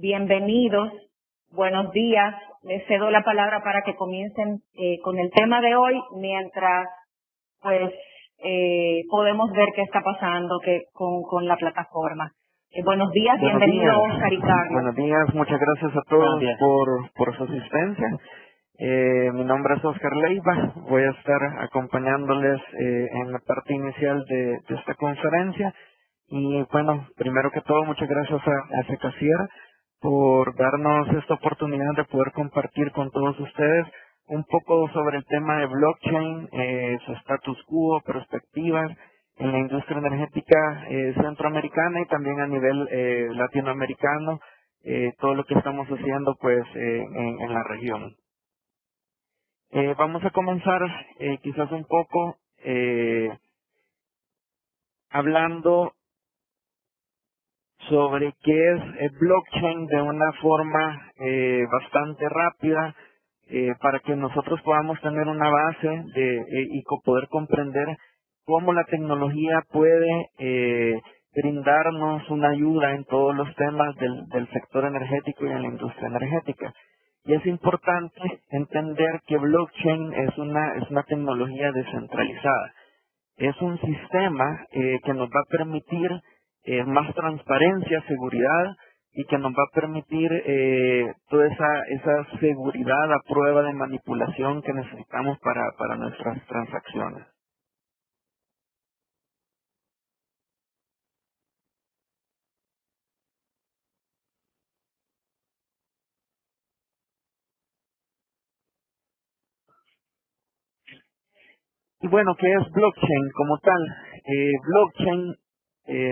Bienvenidos, buenos días. Les cedo la palabra para que comiencen con el tema de hoy, mientras pues podemos ver qué está pasando con la plataforma. Buenos días, bienvenidos Oscar y Carlos. Buenos días, muchas gracias a todos por su asistencia. Mi nombre es Oscar Leiva, voy a estar acompañándoles en la parte inicial de esta conferencia. Y bueno, primero que todo, muchas gracias a Secasier por darnos esta oportunidad de poder compartir con todos ustedes un poco sobre el tema de blockchain, su status quo, perspectivas en la industria energética centroamericana y también a nivel latinoamericano, todo lo que estamos haciendo pues en la región. Vamos a comenzar quizás un poco hablando sobre qué es el blockchain de una forma bastante rápida para que nosotros podamos tener una base y poder comprender cómo la tecnología puede brindarnos una ayuda en todos los temas del sector energético y en la industria energética. Y es importante entender que blockchain es una tecnología descentralizada. Es un sistema que nos va a permitir más transparencia, seguridad y que nos va a permitir toda esa seguridad a prueba de manipulación que necesitamos para nuestras transacciones. Y bueno, ¿qué es blockchain como tal? Blockchain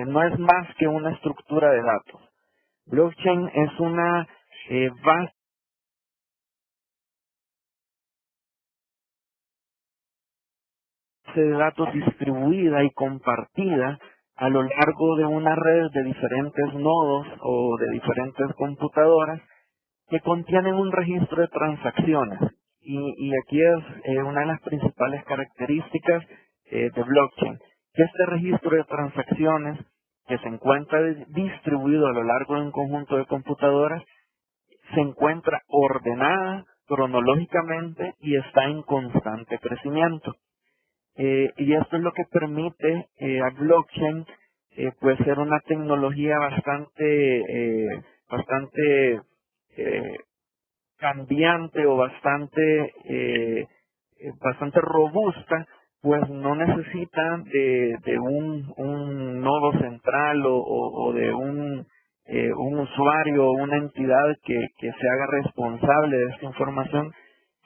no es más que una estructura de datos. Blockchain es una base de datos distribuida y compartida a lo largo de una red de diferentes nodos o de diferentes computadoras que contienen un registro de transacciones. Y aquí es una de las principales características de blockchain, que este registro de transacciones que se encuentra distribuido a lo largo de un conjunto de computadoras se encuentra ordenada cronológicamente y está en constante crecimiento. Y esto es lo que permite a blockchain pues ser una tecnología bastante cambiante o bastante robusta, pues no necesita de un nodo central o de un usuario o una entidad que se haga responsable de esta información,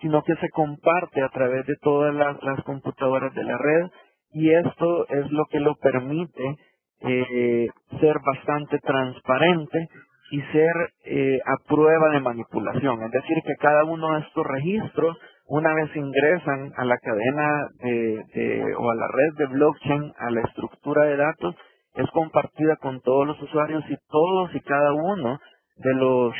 sino que se comparte a través de todas las computadoras de la red, y esto es lo que lo permite ser bastante transparente y ser a prueba de manipulación. Es decir, que cada uno de estos registros, una vez ingresan a la cadena o a la red de blockchain, a la estructura de datos, es compartida con todos los usuarios, y todos y cada uno de los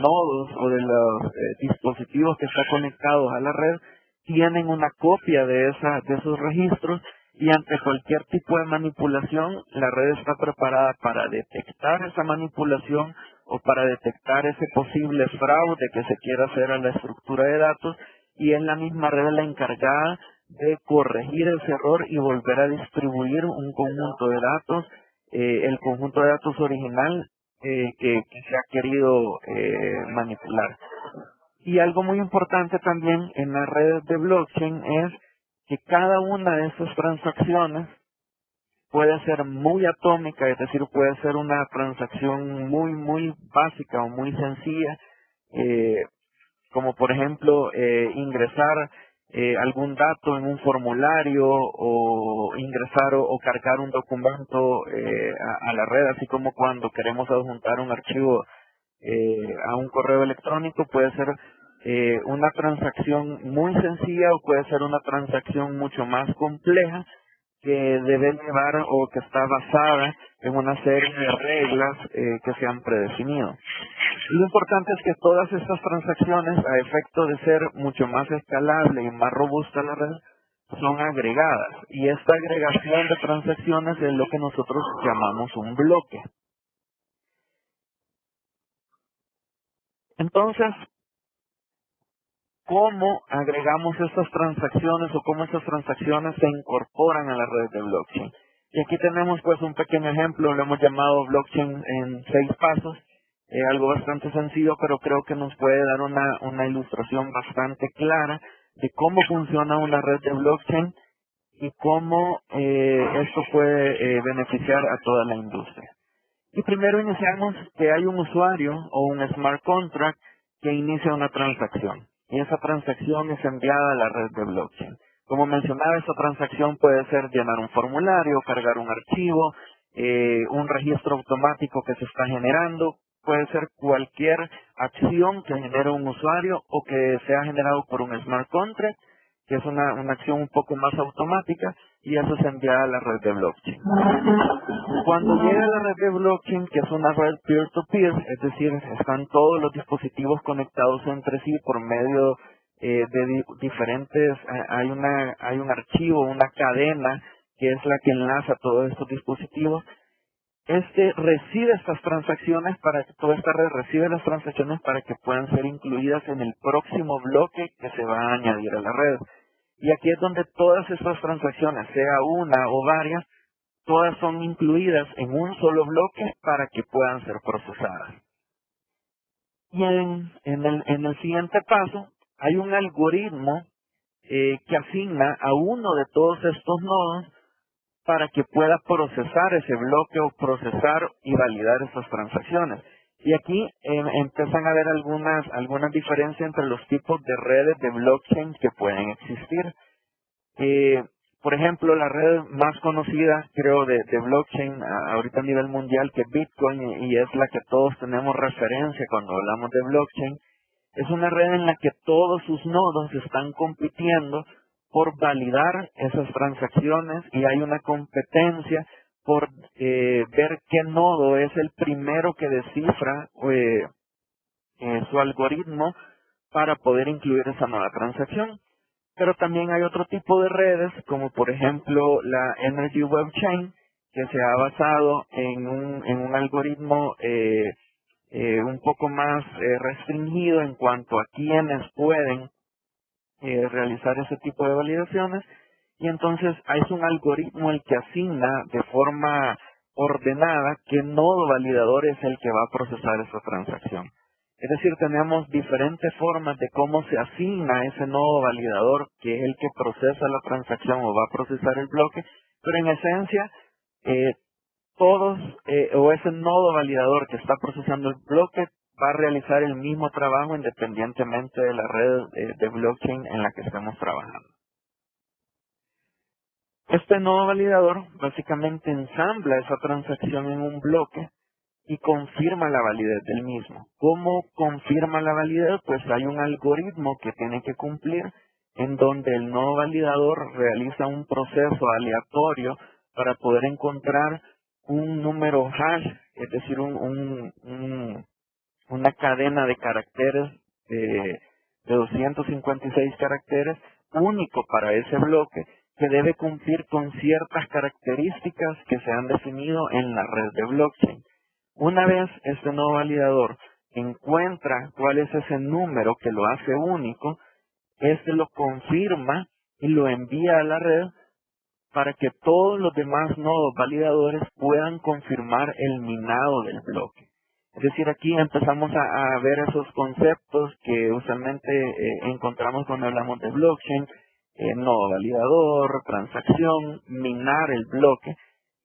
nodos o de los dispositivos que están conectados a la red tienen una copia de esos registros, y ante cualquier tipo de manipulación la red está preparada para detectar esa manipulación o para detectar ese posible fraude que se quiera hacer a la estructura de datos, y es la misma red la encargada de corregir ese error y volver a distribuir un conjunto de datos, el conjunto de datos original que se ha querido manipular. Y algo muy importante también en la red de blockchain es que cada una de estas transacciones puede ser muy atómica, es decir, puede ser una transacción muy básica o muy sencilla, como por ejemplo ingresar algún dato en un formulario, o ingresar o cargar un documento a la red, así como cuando queremos adjuntar un archivo a un correo electrónico. Puede ser una transacción muy sencilla o puede ser una transacción mucho más compleja, que debe llevar o que está basada en una serie de reglas que se han predefinido. Lo importante es que todas estas transacciones, a efecto de ser mucho más escalable y más robusta la red, son agregadas, y esta agregación de transacciones es lo que nosotros llamamos un bloque. Entonces, ¿cómo agregamos estas transacciones o cómo estas transacciones se incorporan a la red de blockchain? Y aquí tenemos pues un pequeño ejemplo, lo hemos llamado blockchain en 6 pasos, algo bastante sencillo, pero creo que nos puede dar una ilustración bastante clara de cómo funciona una red de blockchain y cómo esto puede beneficiar a toda la industria. Y primero iniciamos que hay un usuario o un smart contract que inicia una transacción. Y esa transacción es enviada a la red de blockchain. Como mencionaba, esa transacción puede ser llenar un formulario, cargar un archivo, un registro automático que se está generando. Puede ser cualquier acción que genere un usuario o que sea generado por un smart contract, que es una acción un poco más automática, y eso se envía a la red de blockchain. Cuando llega a la red de blockchain, que es una red peer-to-peer, es decir, están todos los dispositivos conectados entre sí por medio de diferentes, hay un archivo, una cadena, que es la que enlaza todos estos dispositivos. Recibe estas transacciones toda esta red recibe las transacciones para que puedan ser incluidas en el próximo bloque que se va a añadir a la red. Y aquí es donde todas estas transacciones, sea una o varias, todas son incluidas en un solo bloque para que puedan ser procesadas. Y en el siguiente paso, hay un algoritmo que asigna a uno de todos estos nodos para que pueda procesar ese bloque o procesar y validar esas transacciones. Y aquí empiezan a haber algunas diferencias entre los tipos de redes de blockchain que pueden existir. Por ejemplo, la red más conocida, creo, de blockchain ahorita a nivel mundial, que es Bitcoin, y es la que todos tenemos referencia cuando hablamos de blockchain, es una red en la que todos sus nodos están compitiendo por validar esas transacciones y hay una competencia por ver qué nodo es el primero que descifra su algoritmo para poder incluir esa nueva transacción. Pero también hay otro tipo de redes, como por ejemplo la Energy Web Chain, que se ha basado en un algoritmo un poco más restringido en cuanto a quienes pueden realizar ese tipo de validaciones. Y entonces es un algoritmo el que asigna de forma ordenada qué nodo validador es el que va a procesar esa transacción. Es decir, tenemos diferentes formas de cómo se asigna ese nodo validador, que es el que procesa la transacción o va a procesar el bloque, pero en esencia, o ese nodo validador que está procesando el bloque va a realizar el mismo trabajo independientemente de la red de blockchain en la que estemos trabajando. Este nodo validador básicamente ensambla esa transacción en un bloque y confirma la validez del mismo. ¿Cómo confirma la validez? Pues hay un algoritmo que tiene que cumplir en donde el nodo validador realiza un proceso aleatorio para poder encontrar un número hash, es decir, una cadena de caracteres de 256 caracteres único para ese bloque que debe cumplir con ciertas características que se han definido en la red de blockchain. Una vez este nodo validador encuentra cuál es ese número que lo hace único, este lo confirma y lo envía a la red para que todos los demás nodos validadores puedan confirmar el minado del bloque. Es decir, aquí empezamos a ver esos conceptos que usualmente encontramos cuando hablamos de blockchain, nodo validador, transacción, minar el bloque.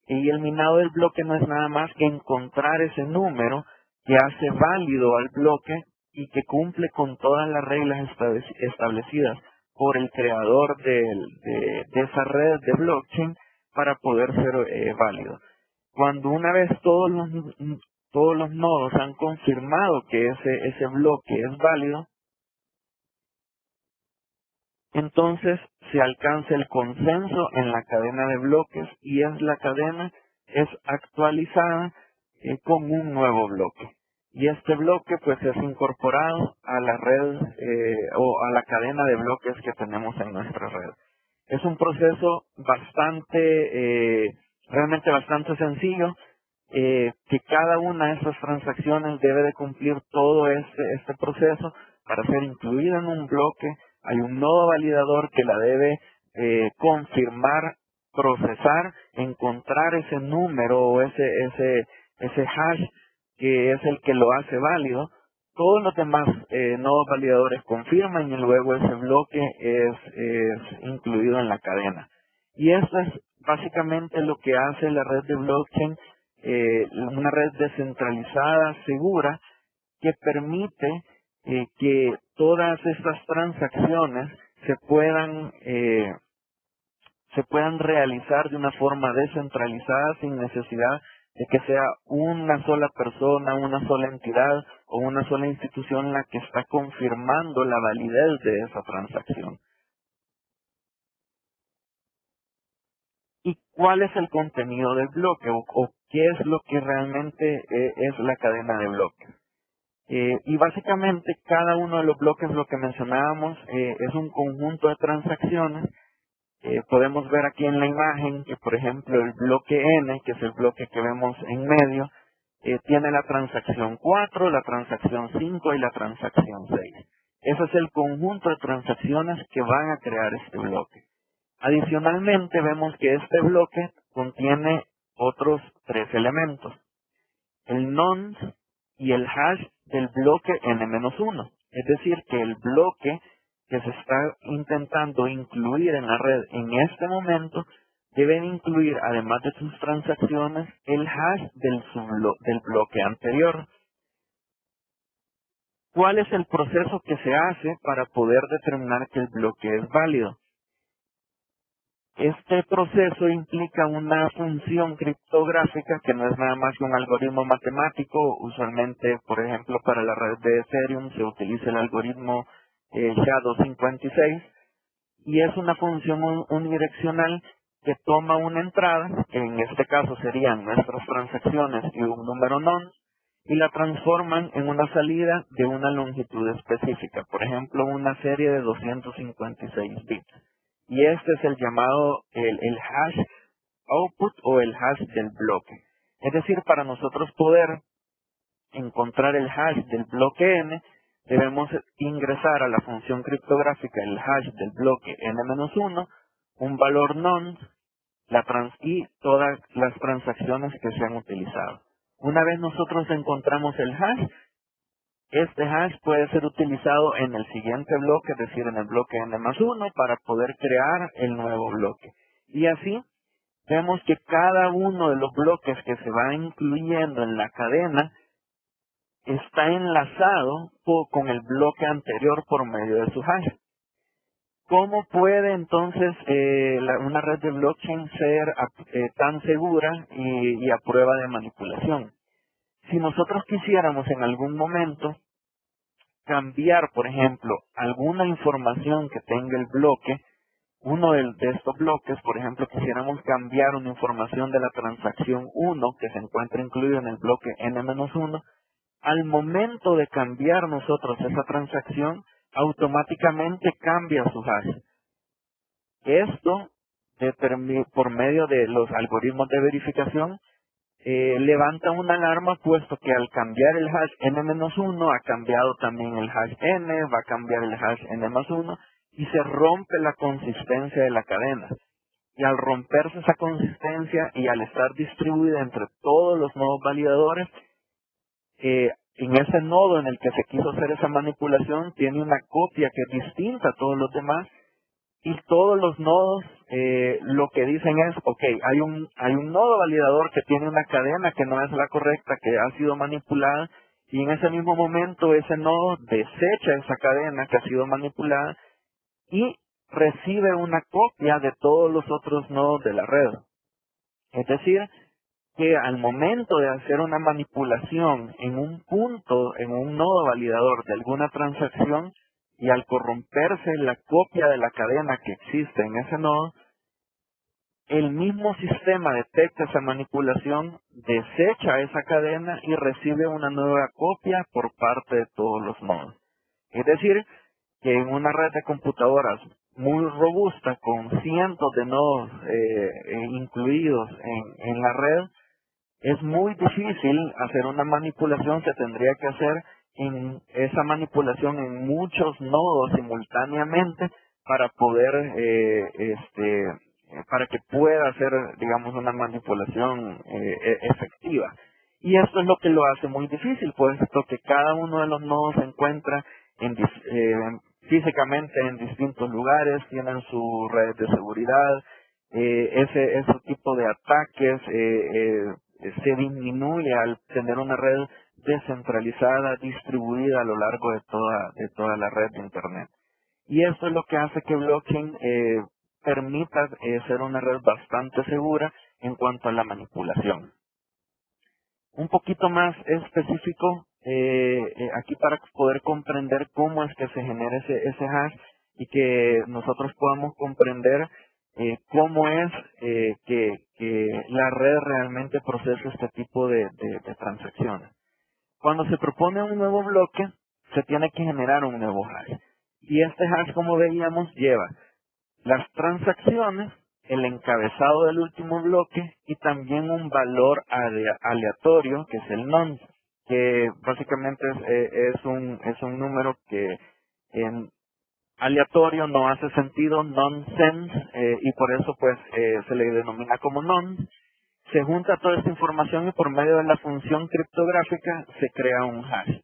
Y el minado del bloque no es nada más que encontrar ese número que hace válido al bloque y que cumple con todas las reglas establecidas por el creador de esa red de blockchain para poder ser válido. Cuando una vez todos los nodos han confirmado que ese bloque es válido, entonces se alcanza el consenso en la cadena de bloques y la cadena es actualizada con un nuevo bloque. Y este bloque pues es incorporado a la red o a la cadena de bloques que tenemos en nuestra red. Es un proceso realmente bastante sencillo. que cada una de estas transacciones debe de cumplir todo este proceso para ser incluida en un bloque. Hay un nodo validador que la debe confirmar, procesar, encontrar ese número o ese hash que es el que lo hace válido. Todos los demás nodos validadores confirman y luego ese bloque es incluido en la cadena. Y esto es básicamente lo que hace la red de blockchain, una red descentralizada, segura, que permite que todas estas transacciones se puedan realizar de una forma descentralizada sin necesidad de que sea una sola persona, una sola entidad o una sola institución la que está confirmando la validez de esa transacción. ¿Y cuál es el contenido del bloque o qué es lo que realmente es la cadena de bloques? Y básicamente cada uno de los bloques, lo que mencionábamos, es un conjunto de transacciones. Podemos ver aquí en la imagen que, por ejemplo, el bloque N, que es el bloque que vemos en medio, tiene la transacción 4, la transacción 5 y la transacción 6. Ese es el conjunto de transacciones que van a crear este bloque. Adicionalmente, vemos que este bloque contiene otros 3 elementos: el nonce y el hash del bloque n-1. Es decir, que el bloque que se está intentando incluir en la red en este momento deben incluir, además de sus transacciones, el hash del bloque anterior. ¿Cuál es el proceso que se hace para poder determinar que el bloque es válido? Este proceso implica una función criptográfica que no es nada más que un algoritmo matemático. Usualmente, por ejemplo, para la red de Ethereum se utiliza el algoritmo SHA-256 y es una función unidireccional que toma una entrada, que en este caso serían nuestras transacciones y un número nonce, y la transforman en una salida de una longitud específica, por ejemplo, una serie de 256 bits. Y este es el llamado el hash output o el hash del bloque. Es decir, para nosotros poder encontrar el hash del bloque n, debemos ingresar a la función criptográfica el hash del bloque n-1, un valor nonce, y todas las transacciones que se han utilizado. Una vez nosotros encontramos el hash, este hash puede ser utilizado en el siguiente bloque, es decir, en el bloque n+1, para poder crear el nuevo bloque. Y así vemos que cada uno de los bloques que se va incluyendo en la cadena está enlazado con el bloque anterior por medio de su hash. ¿Cómo puede entonces una red de blockchain ser tan segura y a prueba de manipulación? Si nosotros quisiéramos en algún momento cambiar, por ejemplo, alguna información que tenga el bloque, uno de estos bloques, por ejemplo, quisiéramos cambiar una información de la transacción 1 que se encuentra incluida en el bloque n-1, al momento de cambiar nosotros esa transacción, automáticamente cambia su hash. Esto, por medio de los algoritmos de verificación, levanta una alarma, puesto que al cambiar el hash n-1 ha cambiado también el hash n, va a cambiar el hash n+1 y se rompe la consistencia de la cadena. Y al romperse esa consistencia y al estar distribuida entre todos los nodos validadores, en ese nodo en el que se quiso hacer esa manipulación tiene una copia que es distinta a todos los demás. Y todos los nodos lo que dicen es, ok, hay un nodo validador que tiene una cadena que no es la correcta, que ha sido manipulada, y en ese mismo momento ese nodo desecha esa cadena que ha sido manipulada y recibe una copia de todos los otros nodos de la red. Es decir, que al momento de hacer una manipulación en un punto, en un nodo validador de alguna transacción, y al corromperse la copia de la cadena que existe en ese nodo, el mismo sistema detecta esa manipulación, desecha esa cadena y recibe una nueva copia por parte de todos los nodos. Es decir, que en una red de computadoras muy robusta, con cientos de nodos incluidos en la red, Es muy difícil hacer una manipulación, se tendría que hacer en esa manipulación en muchos nodos simultáneamente para poder, para que pueda hacer, digamos, una manipulación efectiva. Y esto es lo que lo hace muy difícil, puesto que cada uno de los nodos se encuentra físicamente en distintos lugares, tienen su red de seguridad, ese tipo de ataques se disminuye al tener una red descentralizada, distribuida a lo largo de toda la red de Internet. Y esto es lo que hace que blockchain permita ser una red bastante segura en cuanto a la manipulación. Un poquito más específico, aquí para poder comprender cómo es que se genera ese hash y que nosotros podamos comprender cómo es que la red realmente procesa este tipo de transacciones. Cuando se propone un nuevo bloque, se tiene que generar un nuevo hash. Y este hash, como veíamos, lleva las transacciones, el encabezado del último bloque y también un valor aleatorio, que es el nonce, que básicamente es un número que en aleatorio no hace sentido, nonsense, y por eso pues se le denomina como nonce. Se junta toda esta información y por medio de la función criptográfica se crea un hash.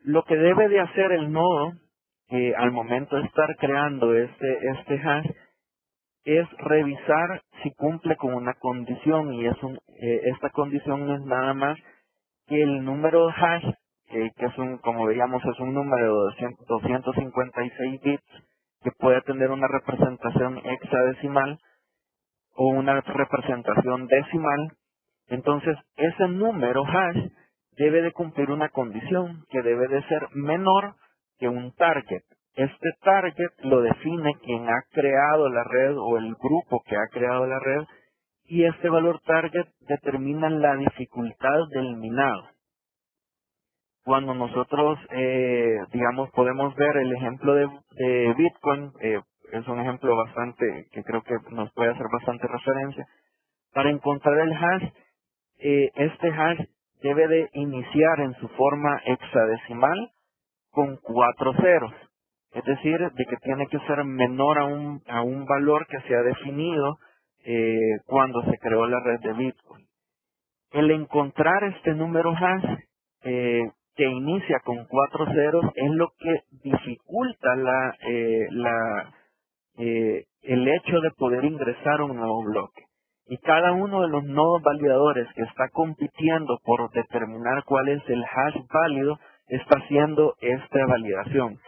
Lo que debe de hacer el nodo al momento de estar creando este hash es revisar si cumple con una condición, y esta condición no es nada más que el número hash, que es como veíamos, es un número de 256 bits que puede tener una representación hexadecimal o una representación decimal. Entonces ese número hash debe de cumplir una condición que debe de ser menor que un target. Este target lo define quien ha creado la red o el grupo que ha creado la red, y este valor target determina la dificultad del minado. Cuando nosotros, digamos, podemos ver el ejemplo de Bitcoin, es un ejemplo que creo que nos puede hacer bastante referencia. Para encontrar el hash, este hash debe de iniciar en su forma hexadecimal con 4 ceros. Es decir, de que tiene que ser menor a un valor que se ha definido cuando se creó la red de Bitcoin. El encontrar este número hash que inicia con 4 ceros es lo que dificulta el hecho de poder ingresar a un nuevo bloque. Y cada uno de los nodos validadores que está compitiendo por determinar cuál es el hash válido está haciendo esta validación.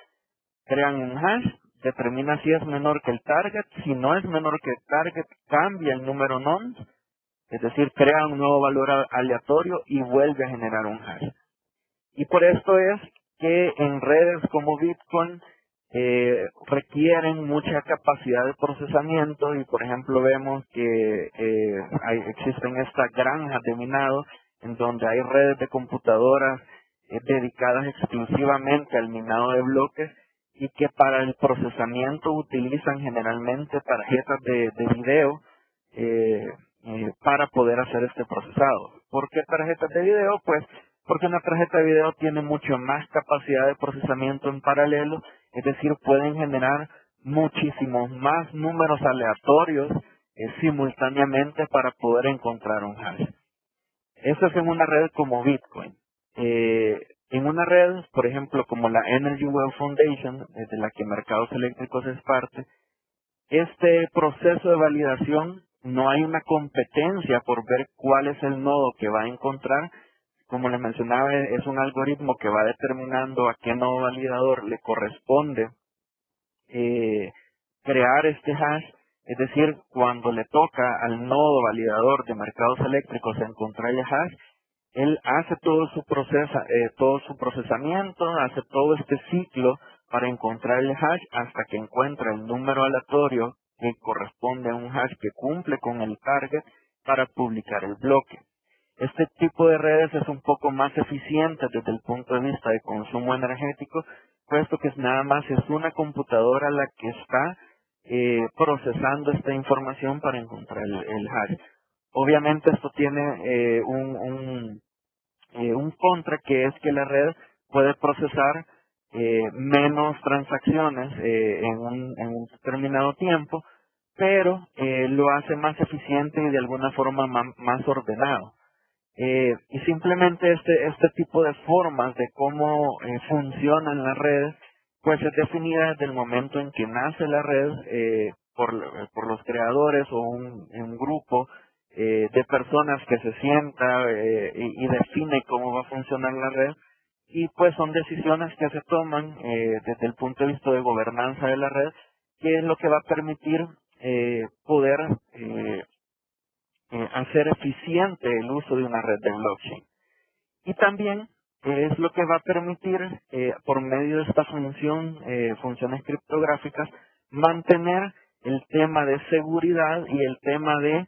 Crean un hash, determina si es menor que el target. Si no es menor que el target, cambia el número nonce, es decir, crea un nuevo valor aleatorio y vuelve a generar un hash. Y por esto es que en redes como Bitcoin requieren mucha capacidad de procesamiento, y por ejemplo vemos que existen estas granjas de minado en donde hay redes de computadoras dedicadas exclusivamente al minado de bloques, y que para el procesamiento utilizan generalmente tarjetas de video para poder hacer este procesado. ¿Por qué tarjetas de video? Pues porque una tarjeta de video tiene mucho más capacidad de procesamiento en paralelo, es decir, pueden generar muchísimos más números aleatorios simultáneamente para poder encontrar un hash. Eso es en una red como Bitcoin. En una red, por ejemplo, como la Energy Well Foundation, de la que Mercados Eléctricos es parte, este proceso de validación no hay una competencia por ver cuál es el nodo que va a encontrar. Como les mencionaba, es un algoritmo que va determinando a qué nodo validador le corresponde crear este hash. Es decir, cuando le toca al nodo validador de Mercados Eléctricos encontrar el hash, él hace todo su procesamiento, hace todo este ciclo para encontrar el hash hasta que encuentra el número aleatorio que corresponde a un hash que cumple con el target para publicar el bloque. Este tipo de redes es un poco más eficiente desde el punto de vista de consumo energético, puesto que nada más es una computadora la que está procesando esta información para encontrar el hash. Obviamente esto tiene un contra, que es que la red puede procesar menos transacciones en un determinado tiempo, pero lo hace más eficiente y de alguna forma más ordenado. Y simplemente este tipo de formas de cómo funcionan las redes, pues es definida desde el momento en que nace la red por los creadores o un grupo de personas que se sienta y define cómo va a funcionar la red, y pues son decisiones que se toman desde el punto de vista de gobernanza de la red, que es lo que va a permitir poder hacer eficiente el uso de una red de blockchain. Y también es lo que va a permitir, por medio de esta funciones criptográficas, mantener el tema de seguridad y el tema de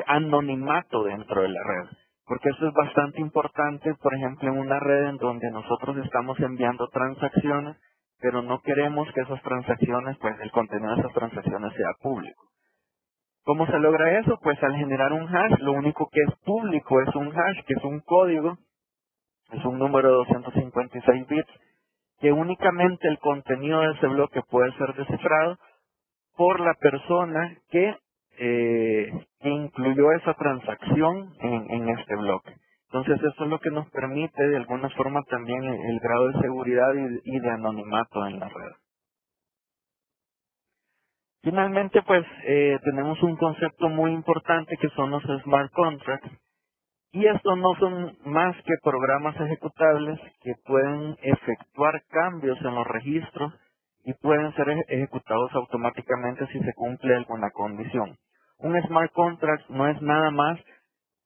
anonimato dentro de la red. Porque eso es bastante importante, por ejemplo, en una red en donde nosotros estamos enviando transacciones, pero no queremos que esas transacciones, pues el contenido de esas transacciones sea público. ¿Cómo se logra eso? Pues al generar un hash, lo único que es público es un hash, que es un código, es un número de 256 bits, que únicamente el contenido de ese bloque puede ser descifrado por la persona que incluyó esa transacción en este bloque. Entonces eso es lo que nos permite de alguna forma también el grado de seguridad y de anonimato en la red. Finalmente, pues, tenemos un concepto muy importante que son los smart contracts. Y estos no son más que programas ejecutables que pueden efectuar cambios en los registros y pueden ser ejecutados automáticamente si se cumple alguna condición. Un smart contract no es nada más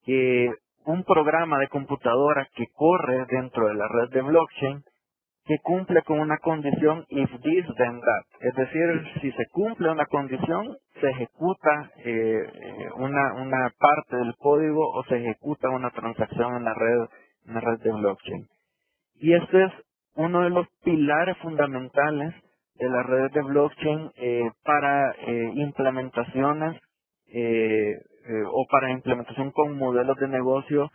que un programa de computadora que corre dentro de la red de blockchain, que cumple con una condición if this then that. Es decir, si se cumple una condición, se ejecuta una parte del código o se ejecuta una transacción en la red de blockchain. Y este es uno de los pilares fundamentales de las redes de blockchain para implementaciones o para implementación con modelos de negocio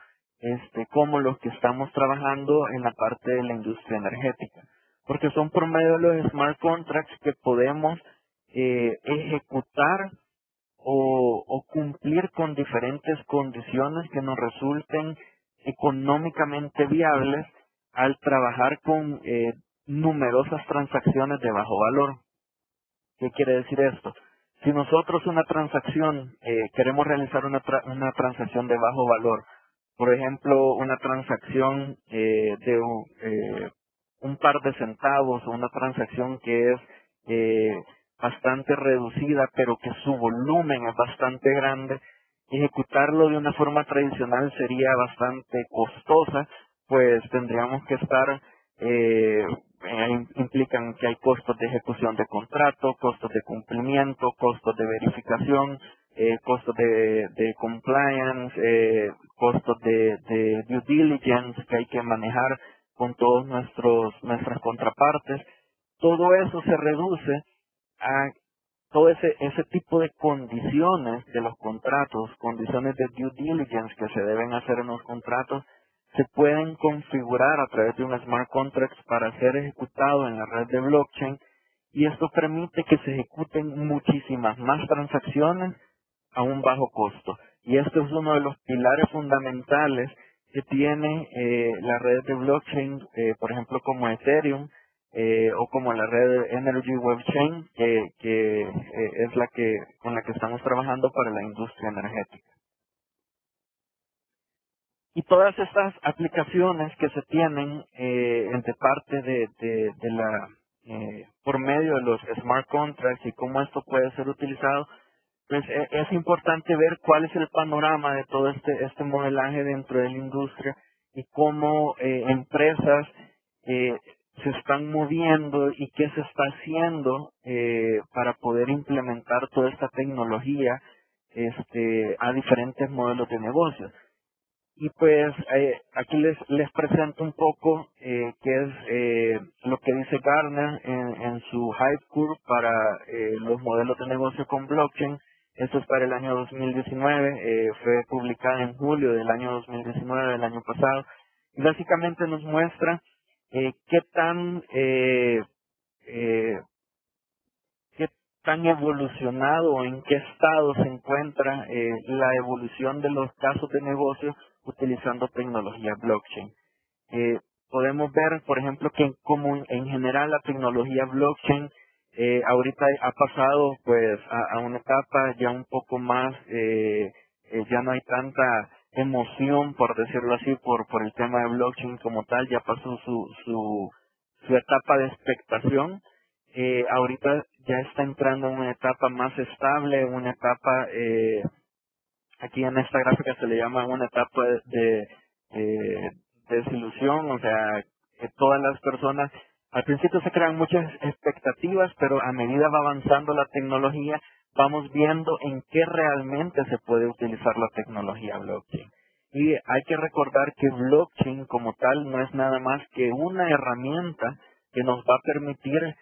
como los que estamos trabajando en la parte de la industria energética, porque son por medio de los smart contracts que podemos ejecutar o cumplir con diferentes condiciones que nos resulten económicamente viables al trabajar con numerosas transacciones de bajo valor. ¿Qué quiere decir esto? Si nosotros queremos realizar una transacción de bajo valor, por ejemplo, una transacción de un par de centavos o una transacción que es bastante reducida, pero que su volumen es bastante grande, ejecutarlo de una forma tradicional sería bastante costosa, pues tendríamos que estar implican que hay costos de ejecución de contrato, costos de cumplimiento, costos de verificación, costos de compliance, costos de due diligence que hay que manejar con todos nuestras contrapartes. Todo eso se reduce a todo ese tipo de condiciones de los contratos, condiciones de due diligence que se deben hacer en los contratos, se pueden configurar a través de un smart contract para ser ejecutado en la red de blockchain, y esto permite que se ejecuten muchísimas más transacciones a un bajo costo. Y esto es uno de los pilares fundamentales que tiene la red de blockchain, por ejemplo como Ethereum, o como la red Energy Web Chain, que es con la que estamos trabajando para la industria energética. Y todas estas aplicaciones que se tienen entre parte por medio de los smart contracts y cómo esto puede ser utilizado, pues es importante ver cuál es el panorama de todo este modelaje dentro de la industria y cómo empresas se están moviendo y qué se está haciendo para poder implementar toda esta tecnología a diferentes modelos de negocio. Y pues aquí les presento un poco qué es lo que dice Gartner en su Hype Curve para los modelos de negocio con blockchain, Esto es para el año 2019, fue publicada en julio del año 2019, del año pasado, y básicamente nos muestra qué tan qué tan evolucionado o en qué estado se encuentra la evolución de los casos de negocio utilizando tecnología blockchain. Podemos ver, por ejemplo, que como en general la tecnología blockchain ahorita ha pasado pues a una etapa ya un poco más, ya no hay tanta emoción, por decirlo así, por el tema de blockchain como tal, ya pasó su etapa de expectación. Ahorita ya está entrando en una etapa más estable, una etapa, aquí en esta gráfica se le llama una etapa de desilusión, o sea, que todas las personas, al principio se crean muchas expectativas, pero a medida va avanzando la tecnología, vamos viendo en qué realmente se puede utilizar la tecnología blockchain. Y hay que recordar que blockchain como tal no es nada más que una herramienta que nos va a permitir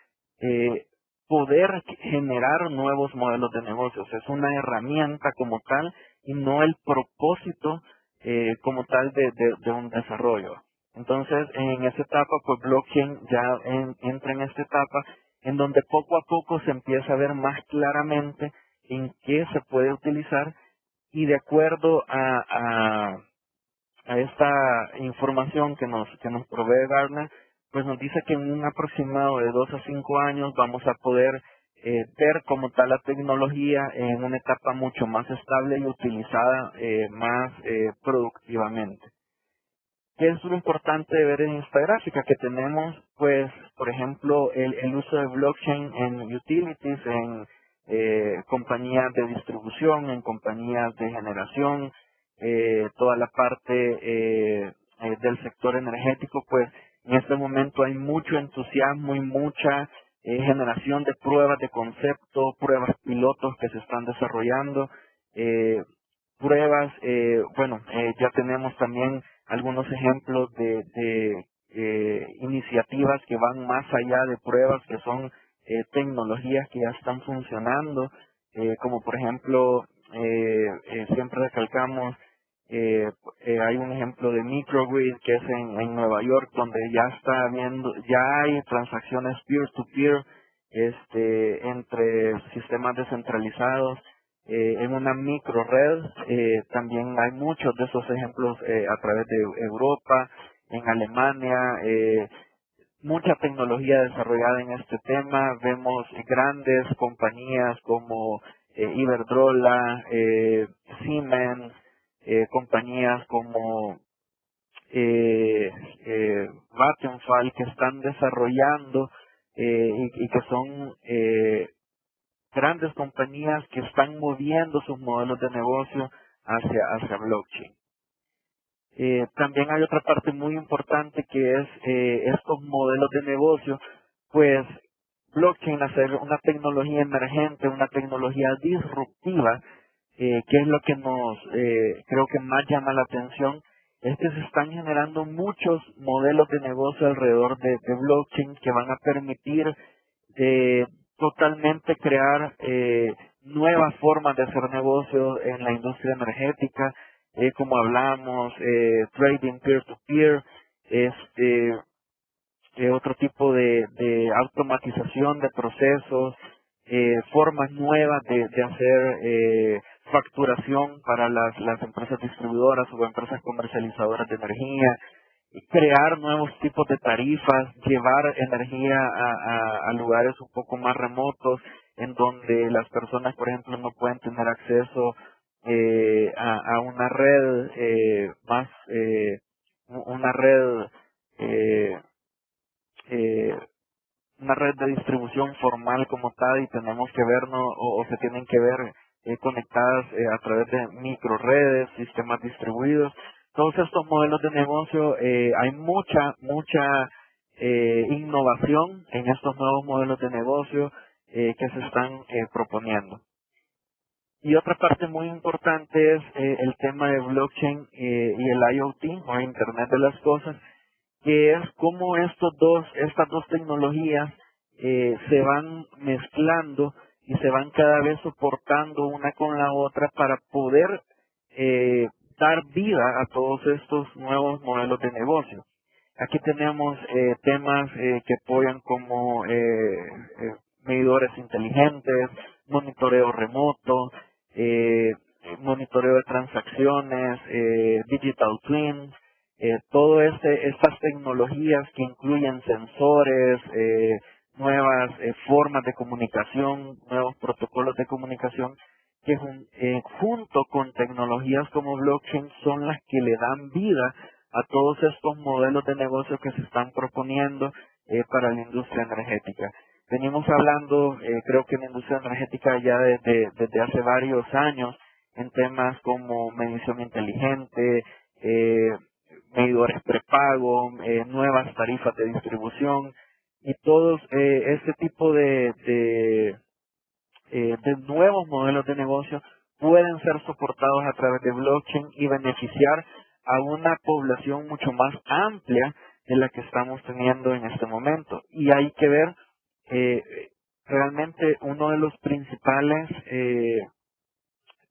poder generar nuevos modelos de negocios. Es una herramienta como tal y no el propósito como tal de un desarrollo. Entonces, en esa etapa, pues blockchain ya entra en esta etapa en donde poco a poco se empieza a ver más claramente en qué se puede utilizar, y de acuerdo a esta información que nos provee Gartner, pues nos dice que en un aproximado de 2 a 5 años vamos a poder ver como tal la tecnología en una etapa mucho más estable y utilizada más productivamente. ¿Qué es lo importante de ver en esta gráfica? Que tenemos, pues, por ejemplo, el uso de blockchain en utilities, en compañías de distribución, en compañías de generación, toda la parte del sector energético, pues, en este momento hay mucho entusiasmo y mucha generación de pruebas de concepto, pruebas pilotos que se están desarrollando, pruebas, ya tenemos también algunos ejemplos de iniciativas que van más allá de pruebas, que son tecnologías que ya están funcionando, como por ejemplo, siempre recalcamos, hay un ejemplo de microgrid que es en Nueva York, donde ya hay transacciones peer-to-peer entre sistemas descentralizados en una micro red. También hay muchos de esos ejemplos a través de Europa, en Alemania, mucha tecnología desarrollada en este tema. Vemos grandes compañías como Iberdrola, Siemens, compañías como Vattenfall, que están desarrollando y que son grandes compañías que están moviendo sus modelos de negocio hacia blockchain. También hay otra parte muy importante que es estos modelos de negocio, pues blockchain, hacer una tecnología emergente, una tecnología disruptiva, que es lo que nos creo que más llama la atención, es que se están generando muchos modelos de negocio alrededor de blockchain que van a permitir totalmente crear nuevas formas de hacer negocios en la industria energética, como hablamos, trading peer-to-peer, otro tipo de automatización de procesos, formas nuevas de hacer facturación para las empresas distribuidoras o empresas comercializadoras de energía, crear nuevos tipos de tarifas, llevar energía a lugares un poco más remotos, en donde las personas, por ejemplo, no pueden tener acceso a una red una red eh, eh, una red de distribución formal como tal, y tenemos que vernos o se tienen que ver conectadas a través de microredes, sistemas distribuidos. Todos estos modelos de negocio, hay mucha innovación en estos nuevos modelos de negocio que se están proponiendo. Y otra parte muy importante es el tema de blockchain y el IoT, o Internet de las Cosas, que es cómo estas dos tecnologías se van mezclando y se van cada vez soportando una con la otra para poder dar vida a todos estos nuevos modelos de negocio. Aquí tenemos temas que apoyan como medidores inteligentes, monitoreo remoto, monitoreo de transacciones, digital twins, todo estas tecnologías que incluyen sensores, nuevas formas de comunicación, nuevos protocolos de comunicación, que junto con tecnologías como blockchain son las que le dan vida a todos estos modelos de negocio que se están proponiendo para la industria energética. Venimos hablando, creo que en la industria energética ya desde hace varios años, en temas como medición inteligente, medidores prepago, nuevas tarifas de distribución y todos este tipo de nuevos modelos de negocio pueden ser soportados a través de blockchain y beneficiar a una población mucho más amplia de la que estamos teniendo en este momento. Y hay que ver realmente uno de los principales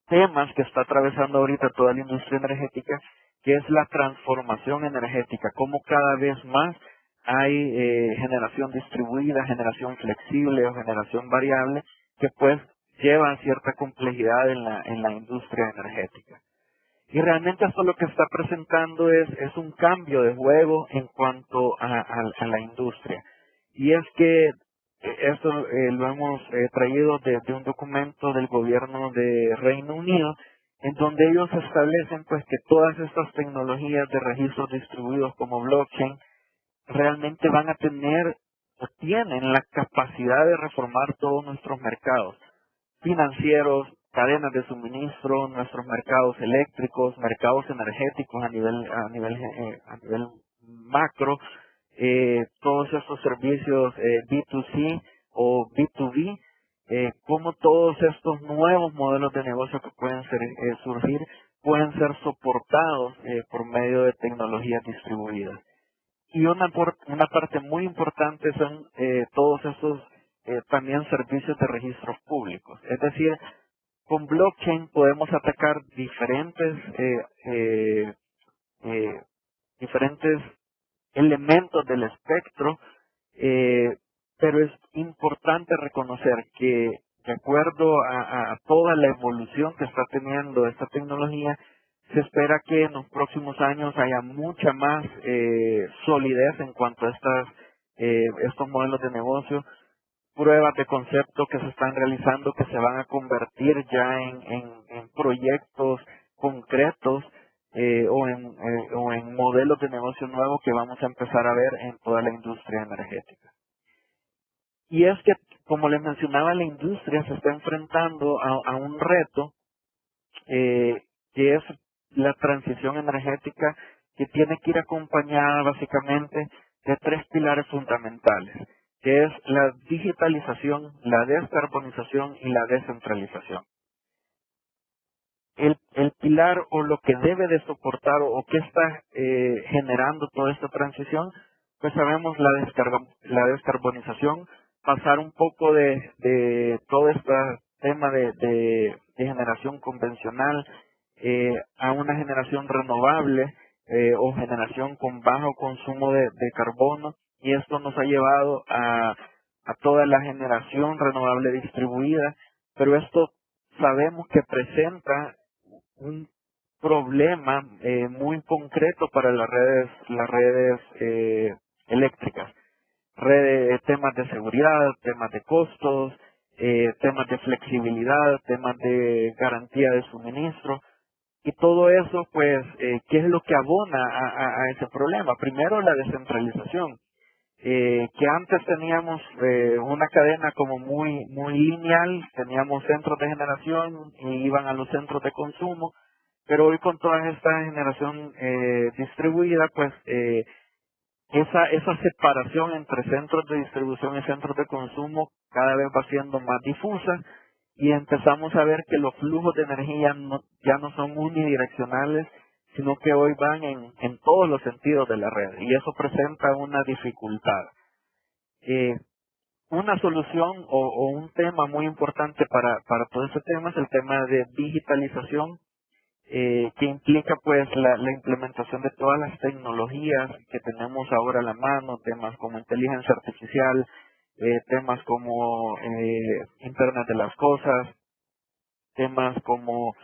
temas que está atravesando ahorita toda la industria energética, que es la transformación energética, como cada vez más hay generación distribuida, generación flexible o generación variable, que pues llevan cierta complejidad en la industria energética. Y realmente esto lo que está presentando es un cambio de juego en cuanto a la industria. Y es que esto lo hemos traído desde un documento del gobierno de Reino Unido, en donde ellos establecen pues que todas estas tecnologías de registros distribuidos como blockchain realmente van a tener o tienen la capacidad de reformar todos nuestros mercados financieros, cadenas de suministro, nuestros mercados eléctricos, mercados energéticos a nivel macro, todos estos servicios B2C o B2B, como todos estos nuevos modelos de negocio que pueden surgir, pueden ser soportados por medio de tecnologías distribuidas. Y una parte muy importante son todos esos también servicios de registros públicos. Es decir, con blockchain podemos atacar diferentes elementos del espectro, pero es importante reconocer que de acuerdo a toda la evolución que está teniendo esta tecnología, se espera que en los próximos años haya mucha más solidez en cuanto a estos modelos de negocio, pruebas de concepto que se están realizando que se van a convertir ya en proyectos concretos o en modelos de negocio nuevos que vamos a empezar a ver en toda la industria energética. Y es que, como les mencionaba, la industria se está enfrentando a un reto que es la transición energética, que tiene que ir acompañada básicamente de tres pilares fundamentales, que es la digitalización, la descarbonización y la descentralización. El pilar o lo que debe de soportar o que está generando toda esta transición, pues sabemos la descarbonización, pasar un poco de todo este tema de generación convencional a una generación renovable o generación con bajo consumo de carbono, y esto nos ha llevado a toda la generación renovable distribuida, pero esto sabemos que presenta un problema muy concreto para las redes eléctricas, temas de seguridad, temas de costos, temas de flexibilidad, temas de garantía de suministro, y todo eso pues ¿qué es lo que abona a ese problema? Primero, la descentralización, que antes teníamos una cadena como muy lineal, teníamos centros de generación y iban a los centros de consumo, pero hoy con toda esta generación distribuida, pues esa separación entre centros de distribución y centros de consumo cada vez va siendo más difusa, y empezamos a ver que los flujos de energía ya no son unidireccionales, sino que hoy van en todos los sentidos de la red, y eso presenta una dificultad. una solución o un tema muy importante para todo ese tema es el tema de digitalización, que implica pues la implementación de todas las tecnologías que tenemos ahora a la mano, temas como inteligencia artificial, temas como Internet de las Cosas, temas como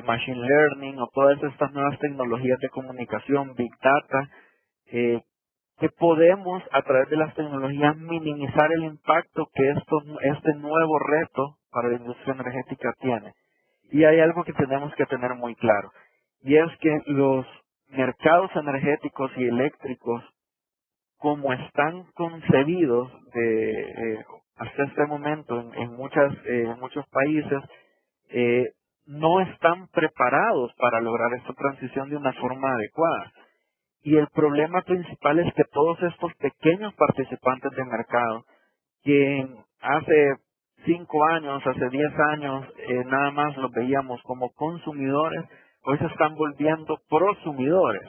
Machine Learning o todas estas nuevas tecnologías de comunicación, Big Data, que podemos a través de las tecnologías minimizar el impacto que este nuevo reto para la industria energética tiene. Y hay algo que tenemos que tener muy claro, y es que los mercados energéticos y eléctricos, como están concebidos hasta este momento en muchos países, no están preparados para lograr esta transición de una forma adecuada. Y el problema principal es que todos estos pequeños participantes de mercado, que hace 5 años, hace 10 años, nada más los veíamos como consumidores, hoy se están volviendo prosumidores.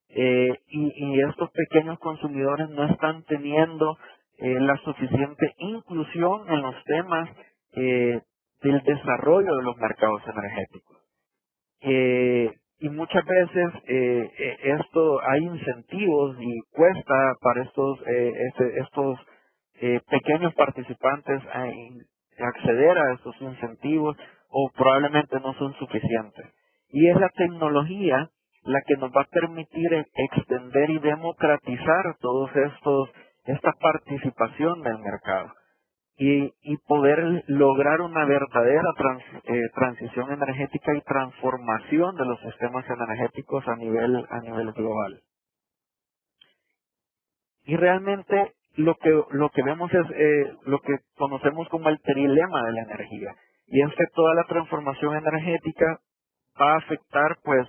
Y estos pequeños consumidores no están teniendo la suficiente inclusión en los temas del desarrollo de los mercados energéticos. Y muchas veces hay incentivos y cuesta para estos pequeños participantes acceder a estos incentivos, o probablemente no son suficientes. Y es la tecnología la que nos va a permitir extender y democratizar esta participación del mercado y poder lograr una verdadera transición energética y transformación de los sistemas energéticos a nivel global. Y realmente lo que vemos es lo que conocemos como el trilema de la energía, y es que toda la transformación energética va a afectar pues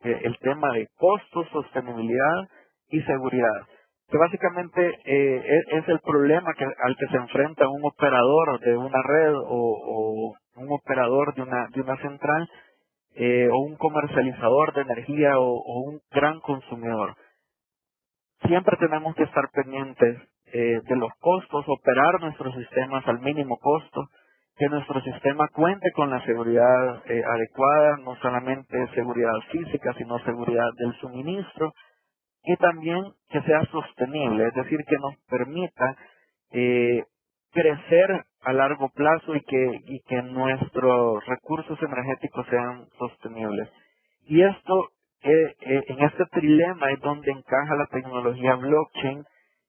el tema de costos, sostenibilidad y seguridad, que básicamente es el problema al que se enfrenta un operador de una red o un operador de una central, o un comercializador de energía o un gran consumidor. Siempre tenemos que estar pendientes de los costos, operar nuestros sistemas al mínimo costo, que nuestro sistema cuente con la seguridad adecuada, no solamente seguridad física, sino seguridad del suministro, y también que sea sostenible, es decir, que nos permita crecer a largo plazo y que nuestros recursos energéticos sean sostenibles. Y esto, en este trilema es donde encaja la tecnología blockchain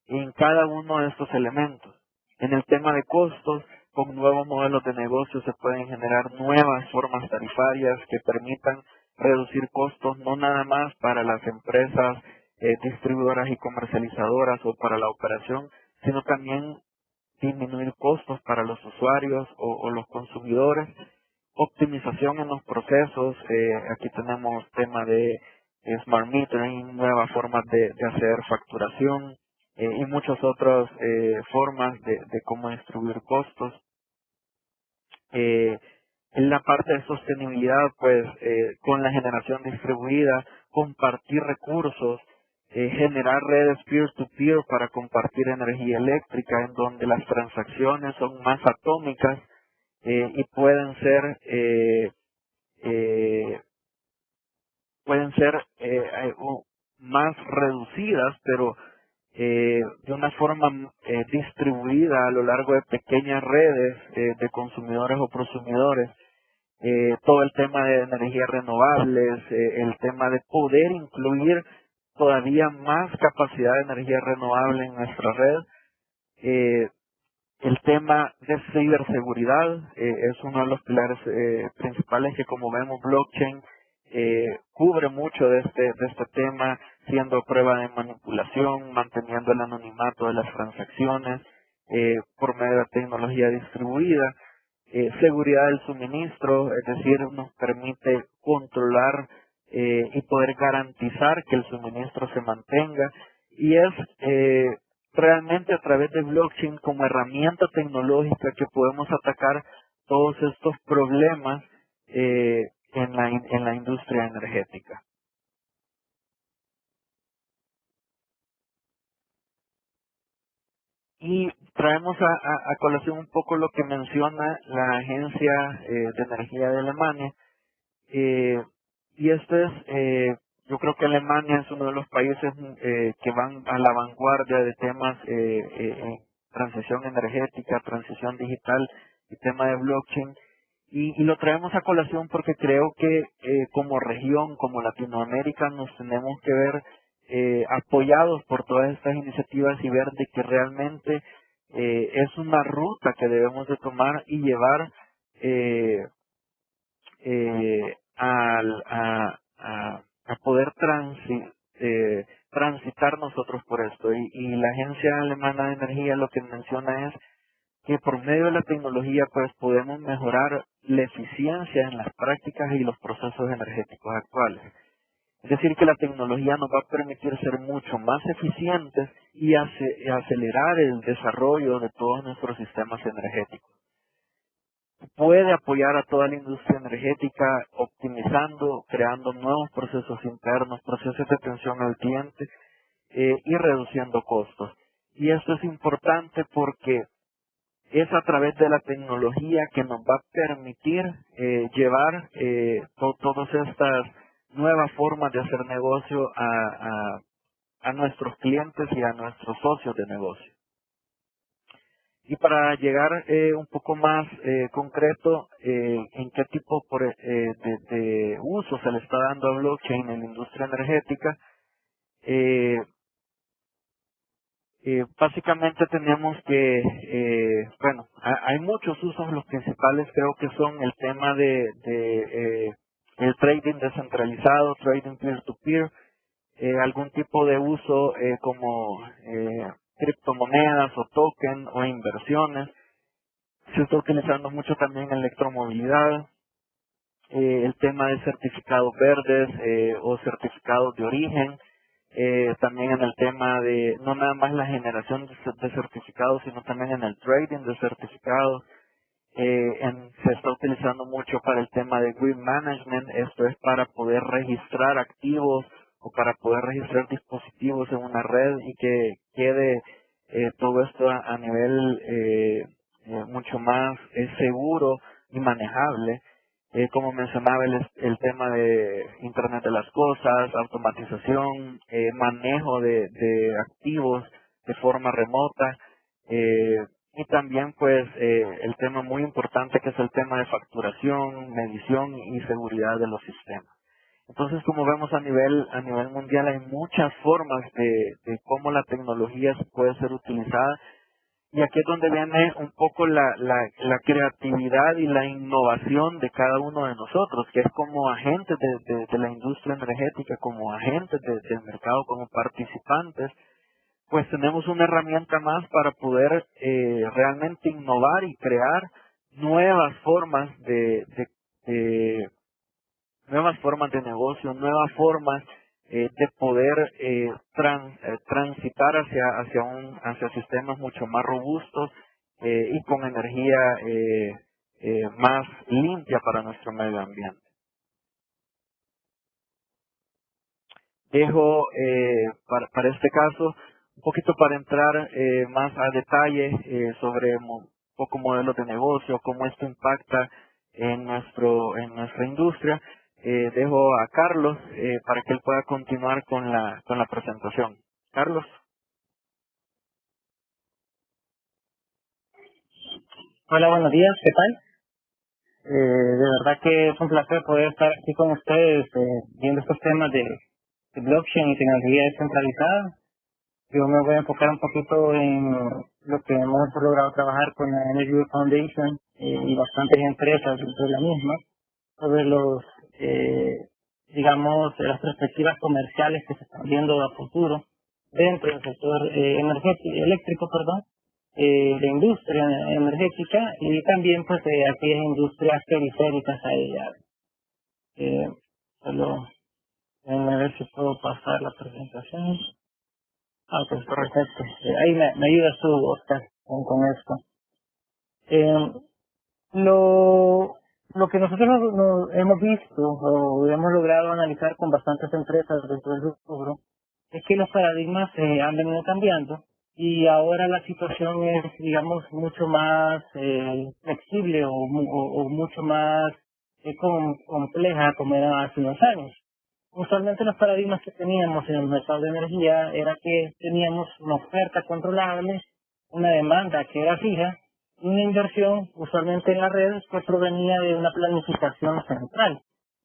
en cada uno de estos elementos. En el tema de costos, con nuevos modelos de negocio se pueden generar nuevas formas tarifarias que permitan reducir costos no nada más para las empresas distribuidoras y comercializadoras o para la operación, sino también disminuir costos para los usuarios o los consumidores, optimización en los procesos. Aquí tenemos tema de smart metering, nuevas formas de hacer facturación y muchas otras formas de cómo distribuir costos. En la parte de sostenibilidad, pues con la generación distribuida, compartir recursos, generar redes peer-to-peer para compartir energía eléctrica, en donde las transacciones son más atómicas y pueden ser más reducidas, pero de una forma distribuida a lo largo de pequeñas redes de consumidores o prosumidores. Todo el tema de energías renovables, el tema de poder incluir todavía más capacidad de energía renovable en nuestra red. El tema de ciberseguridad es uno de los pilares principales que, como vemos, blockchain cubre mucho de este tema, siendo prueba de manipulación, manteniendo el anonimato de las transacciones por medio de tecnología distribuida. Seguridad del suministro, es decir, nos permite controlar y poder garantizar que el suministro se mantenga, y es realmente a través de blockchain como herramienta tecnológica que podemos atacar todos estos problemas en la industria energética. Y traemos a colación un poco lo que menciona la Agencia de Energía de Alemania. Y esto es, yo creo que Alemania es uno de los países que van a la vanguardia de temas transición energética, transición digital y tema de blockchain. Y lo traemos a colación porque creo que como región, como Latinoamérica, nos tenemos que ver apoyados por todas estas iniciativas y ver de que realmente es una ruta que debemos de tomar y llevar a poder transitar nosotros por esto. Y la Agencia Alemana de Energía lo que menciona es que por medio de la tecnología pues podemos mejorar la eficiencia en las prácticas y los procesos energéticos actuales. Es decir, que la tecnología nos va a permitir ser mucho más eficientes y acelerar el desarrollo de todos nuestros sistemas energéticos. Puede apoyar a toda la industria energética optimizando, creando nuevos procesos internos, procesos de atención al cliente y reduciendo costos. Y esto es importante porque es a través de la tecnología que nos va a permitir llevar todas estas nuevas formas de hacer negocio a nuestros clientes y a nuestros socios de negocio. Y para llegar un poco más concreto, en qué tipo de uso se le está dando a blockchain en la industria energética, básicamente tenemos que, bueno, hay muchos usos, los principales creo que son el tema de el trading descentralizado, trading peer-to-peer, algún tipo de uso como criptomonedas o token o inversiones. Se está utilizando mucho también en electromovilidad, el tema de certificados verdes o certificados de origen, también en el tema de no nada más la generación de certificados, sino también en el trading de certificados. Se está utilizando mucho para el tema de grid management, esto es para poder registrar activos o para poder registrar dispositivos en una red y que quede todo esto a nivel mucho más seguro y manejable. Como mencionaba, el tema de Internet de las Cosas, automatización, manejo de activos de forma remota, y también pues el tema muy importante que es el tema de facturación, medición y seguridad de los sistemas. Entonces, como vemos a nivel mundial, hay muchas formas de cómo la tecnología puede ser utilizada. Y aquí es donde viene un poco la creatividad y la innovación de cada uno de nosotros, que es como agentes de la industria energética, como agentes del mercado, como participantes, pues tenemos una herramienta más para poder realmente innovar y crear nuevas formas nuevas formas de negocio, nuevas formas de poder transitar hacia sistemas mucho más robustos y con energía más limpia para nuestro medio ambiente. Dejo para este caso un poquito para entrar más a detalle sobre un poco modelos de negocio, cómo esto impacta en nuestra industria. Dejo a Carlos para que él pueda continuar con la presentación. Carlos. Hola, buenos días, ¿qué tal? De verdad que es un placer poder estar aquí con ustedes viendo estos temas de blockchain y tecnología descentralizada. Yo me voy a enfocar un poquito en lo que hemos logrado trabajar con la Energy Group Foundation y bastantes empresas dentro de la misma, sobre digamos, las perspectivas comerciales que se están viendo a futuro dentro del sector eléctrico, de industria energética y también pues de aquellas industrias periféricas a ella. Solo déjenme ver si puedo pasar la presentación. Pues perfecto. Ahí me ayuda su Oscar con esto. Lo que nosotros hemos visto o hemos logrado analizar con bastantes empresas dentro del rubro es que los paradigmas han venido cambiando y ahora la situación es, digamos, mucho más flexible o mucho más compleja como era hace unos años. Usualmente los paradigmas que teníamos en el mercado de energía era que teníamos una oferta controlable, una demanda que era fija, y una inversión usualmente en las redes que provenía de una planificación central.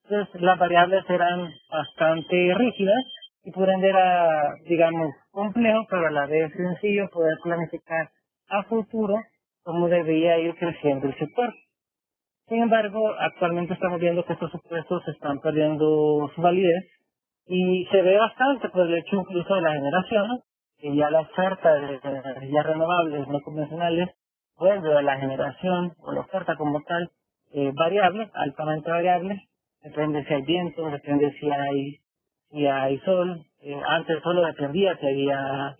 Entonces las variables eran bastante rígidas y por ende era, digamos, complejo, pero a la vez sencillo poder planificar a futuro cómo debía ir creciendo el sector. Sin embargo, actualmente estamos viendo que estos supuestos están perdiendo su validez y se ve bastante por el hecho incluso de la generación, que ya la oferta de energías renovables no convencionales vuelve a la generación o la oferta como tal variable, altamente variable, depende si hay viento, depende si hay sol, antes solo dependía si había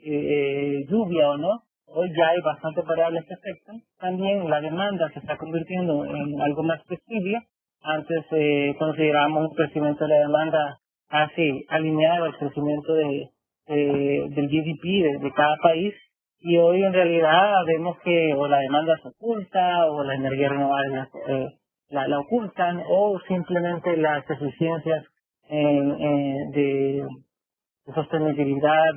lluvia o no. Hoy ya hay bastantes variables que afectan. También la demanda se está convirtiendo en algo más flexible. Antes considerábamos un crecimiento de la demanda casi alineado al crecimiento del GDP de cada país. Y hoy en realidad vemos que o la demanda se oculta o la energía renovable la ocultan o simplemente las eficiencias de sostenibilidad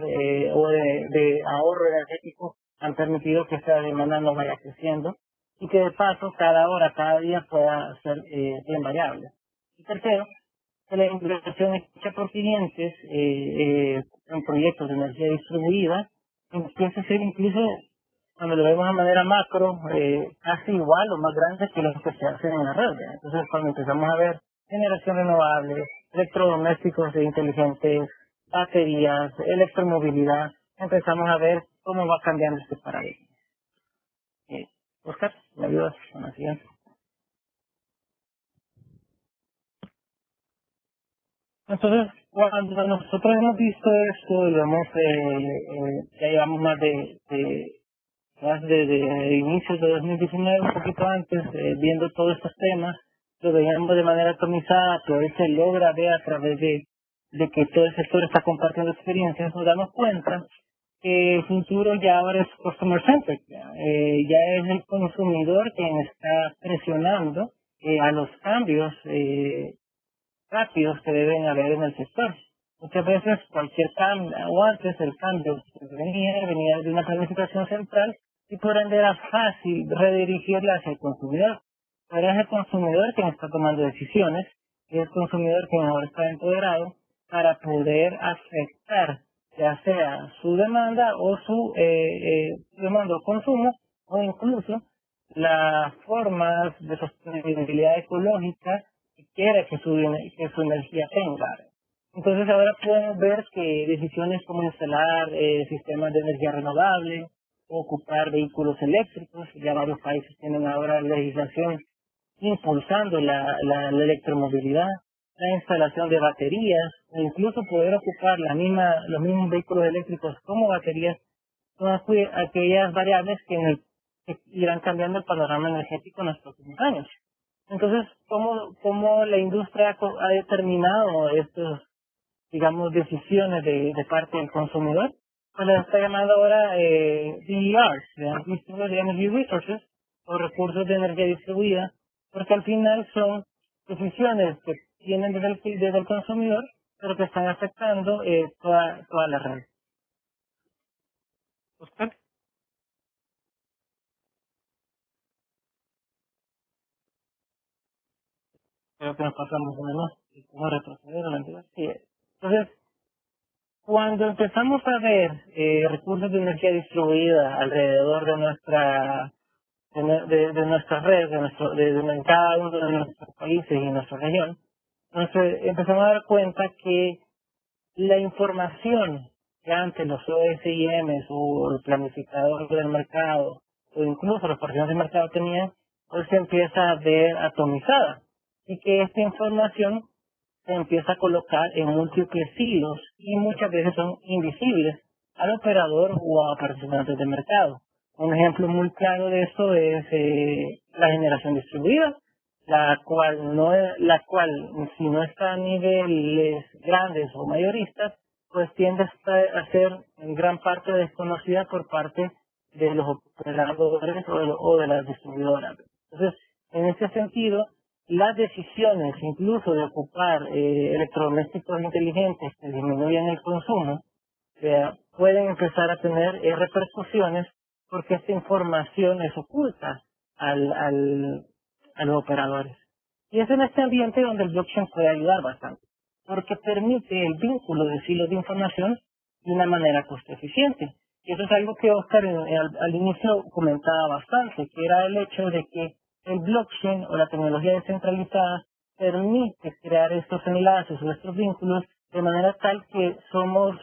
o de ahorro energético han permitido que esta demanda no vaya creciendo y que de paso cada hora, cada día pueda ser bien variable. Y tercero, que la inversión hecha por clientes en proyectos de energía distribuida empieza a ser incluso, cuando lo vemos de manera macro, casi igual o más grande que los que se hacen en la red. Entonces, cuando empezamos a ver generación renovable, electrodomésticos inteligentes, baterías, electromovilidad, empezamos a ver cómo va cambiando este paradigma. Oscar, ¿me ayudas con la siguiente? Entonces, cuando nosotros hemos visto esto, digamos, ya llevamos más de inicios de 2019, un poquito antes, viendo todos estos temas, lo veíamos de manera atomizada, pero hoy se logra ver a través de que todo el sector está compartiendo experiencias, nos damos cuenta que el futuro ya ahora es customer centric, ya es el consumidor quien está presionando a los cambios rápidos que deben haber en el sector. Muchas veces cualquier cambio, o antes el cambio venía de una planificación central y por ende era fácil redirigirla hacia el consumidor. Pero es el consumidor quien está tomando decisiones y es el consumidor quien ahora está empoderado para poder afectar ya sea su demanda o su demanda o consumo o incluso las formas de sostenibilidad ecológica que quiere que su energía tenga. Entonces ahora podemos ver que decisiones como instalar sistemas de energía renovable, ocupar vehículos eléctricos, ya varios países tienen ahora legislación impulsando la electromovilidad, la instalación de baterías, e incluso poder ocupar los mismos vehículos eléctricos como baterías, son aquellas variables que irán cambiando el panorama energético en los próximos años. Entonces, ¿cómo la industria ha determinado estos, digamos, decisiones de parte del consumidor? Pues le está llamando ahora DERs, Distributed Energy Resources, o recursos de energía distribuida, porque al final son decisiones que vienen desde el consumidor, pero que están afectando toda la red. ¿Oscar? Creo que nos pasamos o menos. ¿Cómo retroceder a la anterior? Sí. Entonces, cuando empezamos a ver recursos de energía distribuida alrededor de nuestra red, de cada uno de nuestros países y nuestra región, entonces empezamos a dar cuenta que la información que antes los OSIMs o el planificador del mercado o incluso los partidos de mercado tenían, hoy se empieza a ver atomizada y que esta información se empieza a colocar en múltiples hilos y muchas veces son invisibles al operador o a participantes de mercado. Un ejemplo muy claro de esto es la generación distribuida, la cual si no está a niveles grandes o mayoristas, pues tiende a ser en gran parte desconocida por parte de los operadores o de las distribuidoras. Entonces, en ese sentido, las decisiones incluso de ocupar electrodomésticos inteligentes que disminuyan el consumo pueden empezar a tener repercusiones porque esta información es oculta a los operadores. Y es en este ambiente donde el blockchain puede ayudar bastante, porque permite el vínculo de silos de información de una manera costo eficiente. Y eso es algo que Oscar al inicio comentaba bastante, que era el hecho de que el blockchain o la tecnología descentralizada permite crear estos enlaces o estos vínculos de manera tal que somos,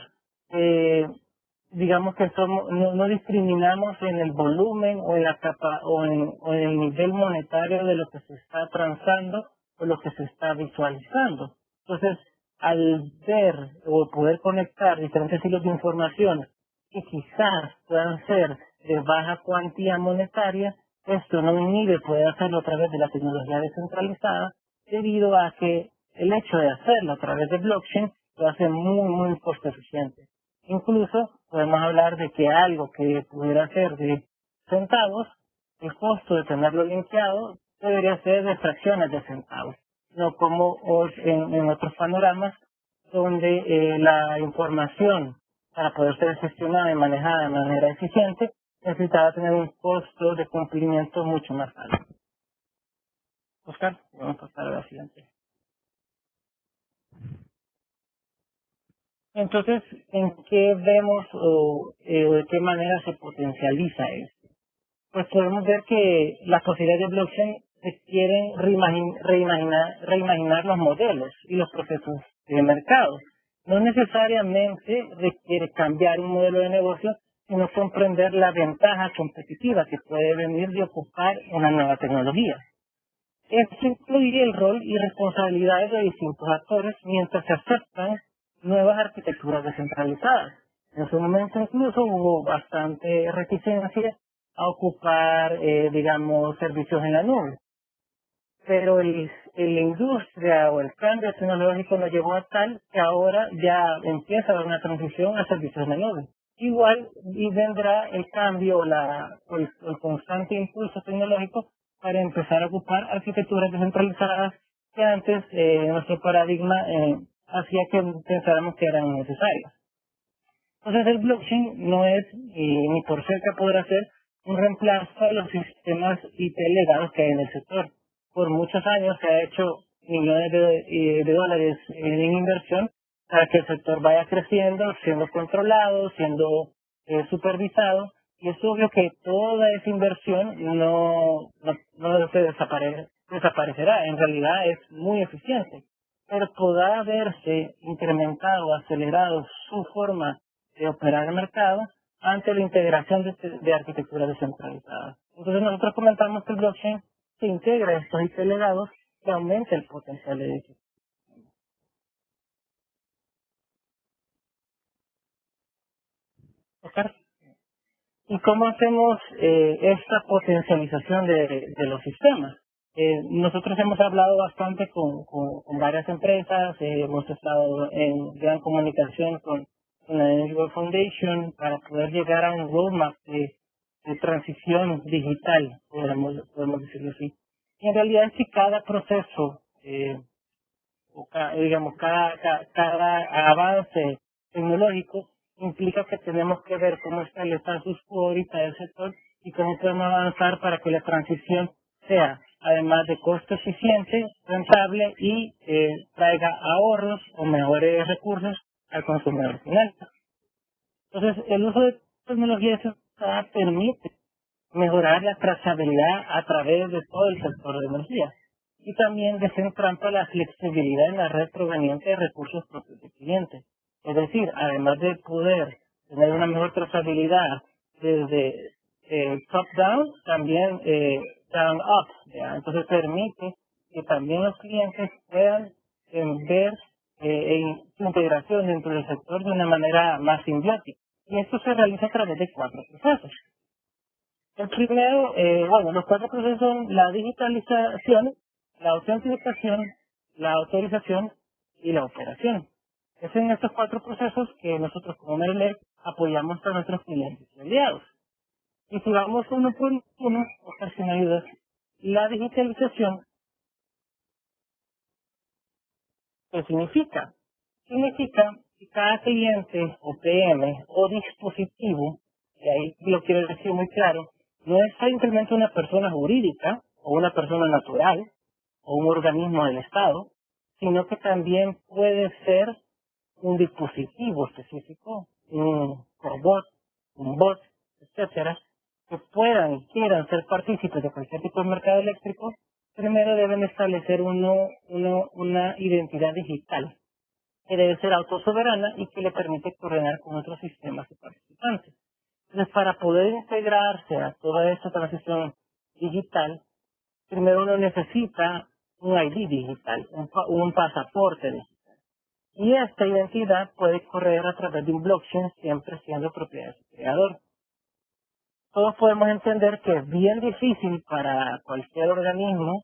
digamos que no discriminamos en el volumen o en la capa o en el nivel monetario de lo que se está transando o lo que se está visualizando. Entonces, al ver o poder conectar diferentes hilos de información que quizás puedan ser de baja cuantía monetaria, esto no inhibe poder hacerlo a través de la tecnología descentralizada, debido a que el hecho de hacerlo a través de blockchain lo hace muy costo eficiente. Incluso podemos hablar de que algo que pudiera ser de centavos, el costo de tenerlo linkeado debería ser de fracciones de centavos, no como en otros panoramas donde la información para poder ser gestionada y manejada de manera eficiente necesitaba tener un costo de cumplimiento mucho más alto. Oscar, vamos a pasar a la siguiente. Entonces, ¿en qué vemos o de qué manera se potencializa esto? Pues podemos ver que las posibilidades de blockchain requieren reimaginar los modelos y los procesos de mercado. No necesariamente requiere cambiar un modelo de negocio, sino comprender la ventaja competitiva que puede venir de ocupar una nueva tecnología. Esto incluye el rol y responsabilidades de distintos actores mientras se aceptan nuevas arquitecturas descentralizadas. En su momento incluso hubo bastante reticencia a ocupar, servicios en la nube. Pero la industria o el cambio tecnológico nos llevó a tal que ahora ya empieza a haber una transición a servicios en la nube. Igual y vendrá el cambio el constante impulso tecnológico para empezar a ocupar arquitecturas descentralizadas que antes nuestro paradigma hacía que pensáramos que eran necesarias. Entonces el blockchain no es, ni por cerca podrá ser, un reemplazo a los sistemas IT legados que hay en el sector. Por muchos años se ha hecho millones de dólares en inversión para que el sector vaya creciendo, siendo controlado, siendo supervisado, y es obvio que toda esa inversión no se desaparecerá. En realidad es muy eficiente, pero podrá haberse incrementado, acelerado su forma de operar el mercado ante la integración de arquitecturas descentralizadas. Entonces nosotros comentamos que el blockchain se integra a estos IT legados que aumenta el potencial de ellos. Oscar, ¿y cómo hacemos esta potencialización de los sistemas? Nosotros hemos hablado bastante con varias empresas, hemos estado en gran comunicación con la Energy World Foundation para poder llegar a un roadmap de transición digital, podemos decirlo así. Y en realidad es que cada proceso, cada avance tecnológico implica que tenemos que ver cómo está el status quo ahorita del sector y cómo podemos avanzar para que la transición sea, además de costo eficiente, rentable y traiga ahorros o mejores recursos al consumidor final. Entonces, el uso de tecnología permite mejorar la trazabilidad a través de todo el sector de energía y también desentrampa la flexibilidad en la red proveniente de recursos propios del cliente. Es decir, además de poder tener una mejor trazabilidad desde top-down, también down-up. Entonces permite que también los clientes puedan ver su integración dentro del sector de una manera más simbiótica. Y esto se realiza a través de 4 procesos. El primero, los 4 procesos son la digitalización, la autenticación, la autorización y la operación. Es en estos 4 procesos que nosotros como MERELEC apoyamos a nuestros clientes y aliados. Y si vamos uno por uno, Oscar, si me ayudas, la digitalización, ¿qué significa? Significa que cada cliente o PM o dispositivo, y ahí lo quiero decir muy claro, no es simplemente una persona jurídica o una persona natural o un organismo del Estado, sino que también puede ser un dispositivo específico, un robot, un bot, etcétera, que puedan y quieran ser partícipes de cualquier tipo de mercado eléctrico. Primero deben establecer una identidad digital que debe ser autosoberana y que le permite coordinar con otros sistemas de participantes. Entonces, para poder integrarse a toda esta transición digital, primero uno necesita un ID digital, un pasaporte digital. Y esta identidad puede correr a través de un blockchain, siempre siendo propiedad de su creador. Todos podemos entender que es bien difícil para cualquier organismo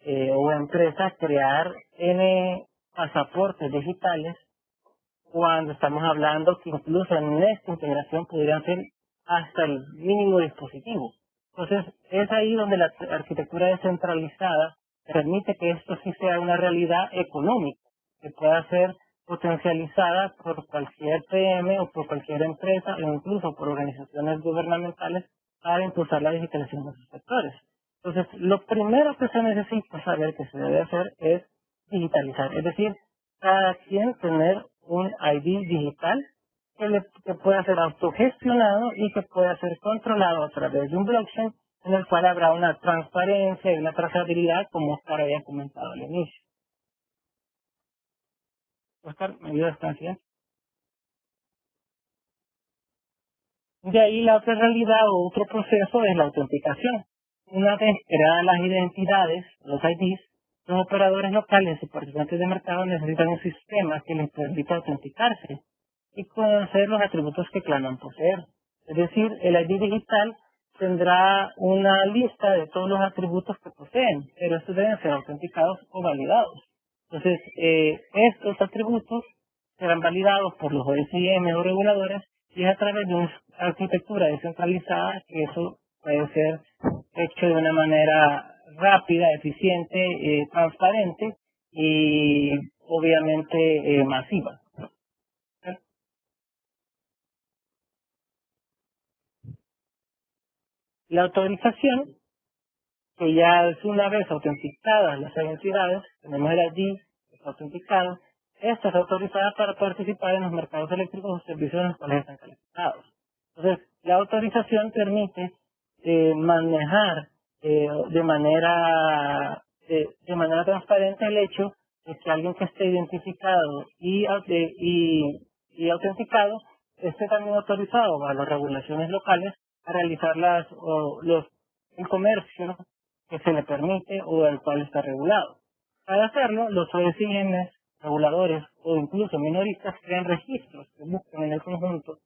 o empresa crear N pasaportes digitales cuando estamos hablando que incluso en esta integración podrían ser hasta el mínimo dispositivo. Entonces, es ahí donde la arquitectura descentralizada permite que esto sí sea una realidad económica, que pueda ser potencializada por cualquier PM o por cualquier empresa o incluso por organizaciones gubernamentales para impulsar la digitalización de sus sectores. Entonces, lo primero que se necesita saber que se debe hacer es digitalizar, es decir, cada quien tener un ID digital que pueda ser autogestionado y que pueda ser controlado a través de un blockchain en el cual habrá una transparencia y una trazabilidad como Oscar había comentado al inicio. Oscar, ¿me ayudas con el? De ahí la otra realidad o otro proceso es la autenticación. Una vez creadas las identidades, los IDs, los operadores locales y participantes de mercado necesitan un sistema que les permita autenticarse y conocer los atributos que claman poseer. Es decir, el ID digital tendrá una lista de todos los atributos que poseen, pero estos deben ser autenticados o validados. Entonces, estos atributos serán validados por los OSIM o reguladores y es a través de una arquitectura descentralizada que eso puede ser hecho de una manera rápida, eficiente, transparente y obviamente masiva. La autorización, que ya es una vez autenticadas las identidades, tenemos el ID, está autenticado, esta es autorizada para participar en los mercados eléctricos o servicios en los cuales están calificados. Entonces, la autorización permite manejar de manera transparente el hecho de que alguien que esté identificado y autenticado esté también autorizado a las regulaciones locales a realizar el comercio que se le permite o el cual está regulado. Para hacerlo, los OSIM, reguladores o incluso minoristas crean registros que buscan en el conjunto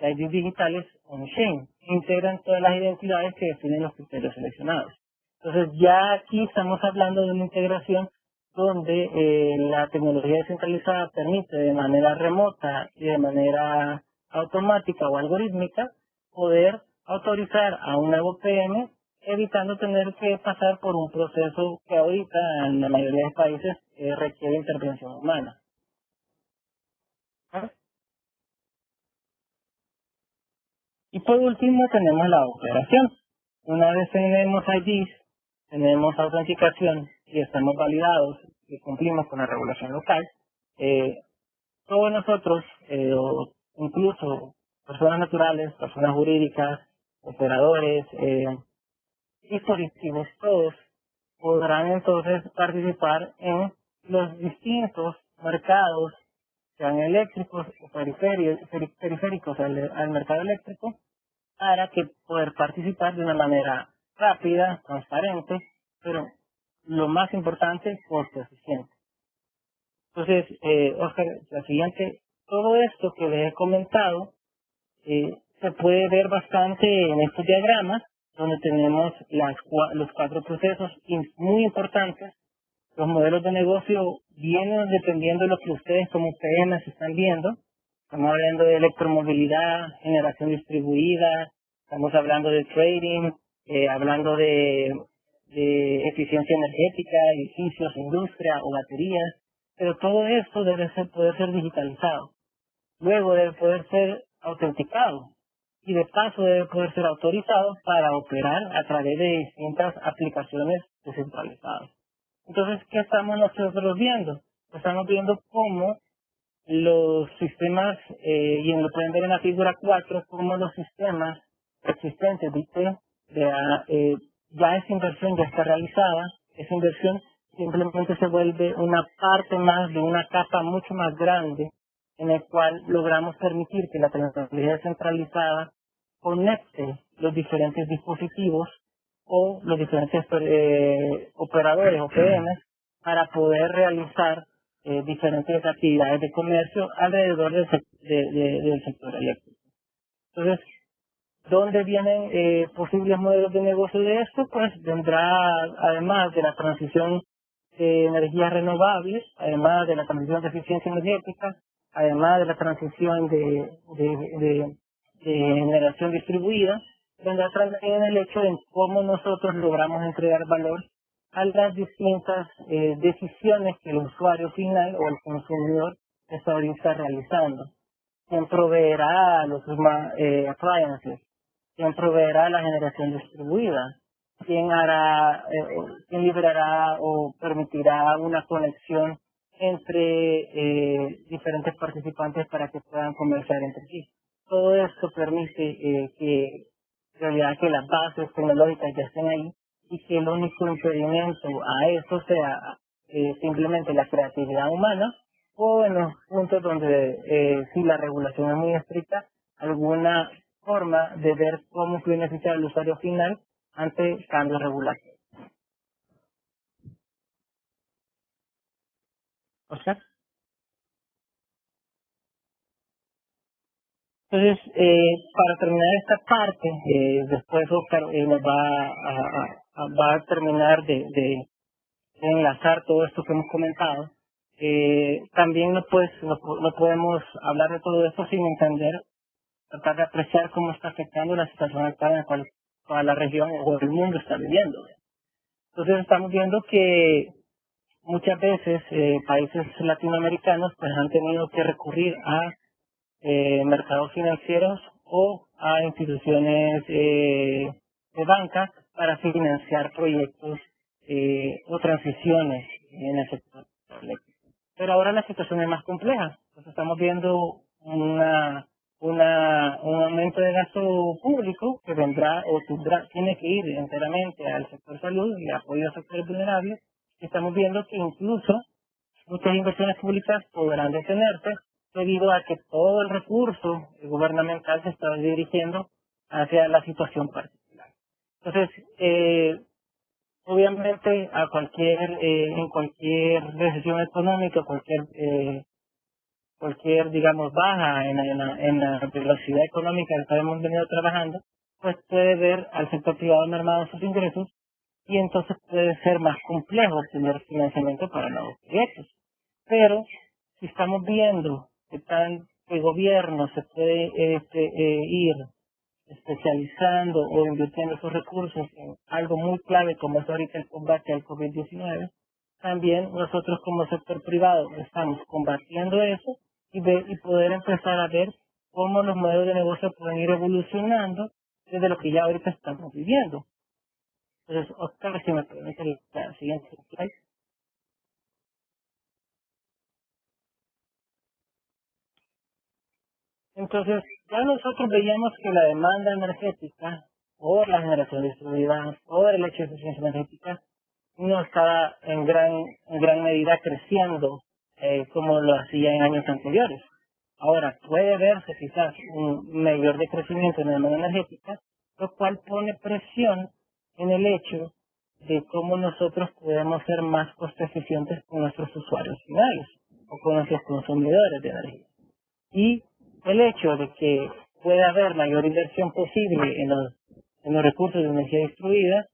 de IDs digitales on-chain, integran todas las identidades que definen los criterios seleccionados. Entonces ya aquí estamos hablando de una integración donde la tecnología descentralizada permite de manera remota y de manera automática o algorítmica poder autorizar a un nuevo PM, evitando tener que pasar por un proceso que ahorita en la mayoría de países requiere intervención humana. Y por último tenemos la operación. Una vez tenemos IDs, tenemos autenticación y estamos validados y cumplimos con la regulación local, todos nosotros, o incluso personas naturales, personas jurídicas, operadores, dispositivos, todos podrán entonces participar en los distintos mercados, sean eléctricos o periféricos al mercado eléctrico, para que poder participar de una manera rápida, transparente, pero lo más importante, costo eficiente. Entonces, Oscar, la siguiente, todo esto que les he comentado se puede ver bastante en estos diagramas, donde tenemos los 4 procesos muy importantes, Los modelos de negocio vienen dependiendo de lo que ustedes como PMs están viendo. Estamos hablando de electromovilidad, generación distribuida, estamos hablando de trading, hablando de eficiencia energética, edificios, industria o baterías, pero todo esto debe poder ser digitalizado. Luego debe poder ser autenticado y de paso debe poder ser autorizado para operar a través de distintas aplicaciones descentralizadas. Entonces, ¿qué estamos nosotros viendo? Estamos viendo cómo los sistemas, y lo pueden ver en la figura 4, cómo los sistemas existentes de IT, ya esa inversión ya está realizada, esa inversión simplemente se vuelve una parte más de una capa mucho más grande en el cual logramos permitir que la tecnología descentralizada conecte los diferentes dispositivos o los diferentes operadores o PMs para poder realizar diferentes actividades de comercio alrededor del sector eléctrico. Entonces, ¿dónde vienen posibles modelos de negocio de esto? Pues vendrá, además de la transición de energías renovables, además de la transición de eficiencia energética, además de la transición de generación distribuida, vendrá también el hecho de cómo nosotros logramos entregar valor a las distintas decisiones que el usuario final o el consumidor está ahorita realizando. ¿Quién proveerá los appliances? ¿Quién proveerá la generación distribuida? ¿Quién liberará o permitirá una conexión entre diferentes participantes para que puedan comerciar entre sí? Todo esto permite que en realidad que las bases tecnológicas ya estén ahí y que el único impedimento a eso sea simplemente la creatividad humana o en los puntos donde si la regulación es muy estricta, alguna forma de ver cómo beneficia al usuario final ante cambios regulatorios. Oscar. Entonces, para terminar esta parte, después Oscar nos va a terminar de enlazar todo esto que hemos comentado. También no podemos hablar de todo esto sin entender, tratar de apreciar cómo está afectando la situación actual en la cual toda la región o el mundo está viviendo. Entonces estamos viendo que muchas veces países latinoamericanos pues han tenido que recurrir a mercados financieros o a instituciones de banca para financiar proyectos o transiciones en el sector eléctrico. Pero ahora la situación es más compleja. Pues estamos viendo un aumento de gasto público que vendrá o tiene que ir enteramente al sector salud y apoyo a sectores vulnerables. Estamos viendo que incluso muchas inversiones públicas podrán detenerse debido a que todo el recurso gubernamental se está dirigiendo hacia la situación particular. Entonces, obviamente en cualquier recesión económica, cualquier digamos baja en la velocidad económica en la que hemos venido trabajando, pues puede ver al sector privado mermado en sus ingresos y entonces puede ser más complejo obtener financiamiento para nuevos proyectos. Pero si estamos viendo que el gobierno se puede ir especializando o invirtiendo esos recursos en algo muy clave como es ahorita el combate al COVID-19, también nosotros como sector privado estamos combatiendo eso y poder empezar a ver cómo los modelos de negocio pueden ir evolucionando desde lo que ya ahorita estamos viviendo. Entonces, Oscar, si me permite la siguiente slide. Entonces, ya nosotros veíamos que la demanda energética o la generación distribuida o el hecho de eficiencia energética no estaba en gran medida creciendo como lo hacía en años anteriores. Ahora, puede verse quizás un mayor decrecimiento en la demanda energética, lo cual pone presión en el hecho de cómo nosotros podemos ser más costo eficientes con nuestros usuarios finales o con nuestros consumidores de energía. Y el hecho de que pueda haber mayor inversión posible en los recursos de energía distribuida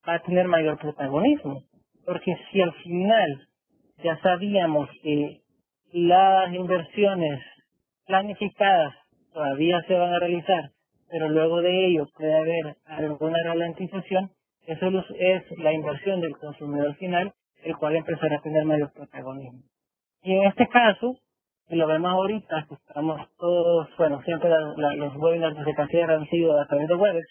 va a tener mayor protagonismo. porque si al final ya sabíamos que las inversiones planificadas todavía se van a realizar, pero luego de ello puede haber alguna ralentización, eso es la inversión del consumidor final, el cual empezará a tener mayor protagonismo. Y en este caso, si lo vemos ahorita, que estamos todos, bueno, siempre los webinars de Secacierra han sido a través de Webex,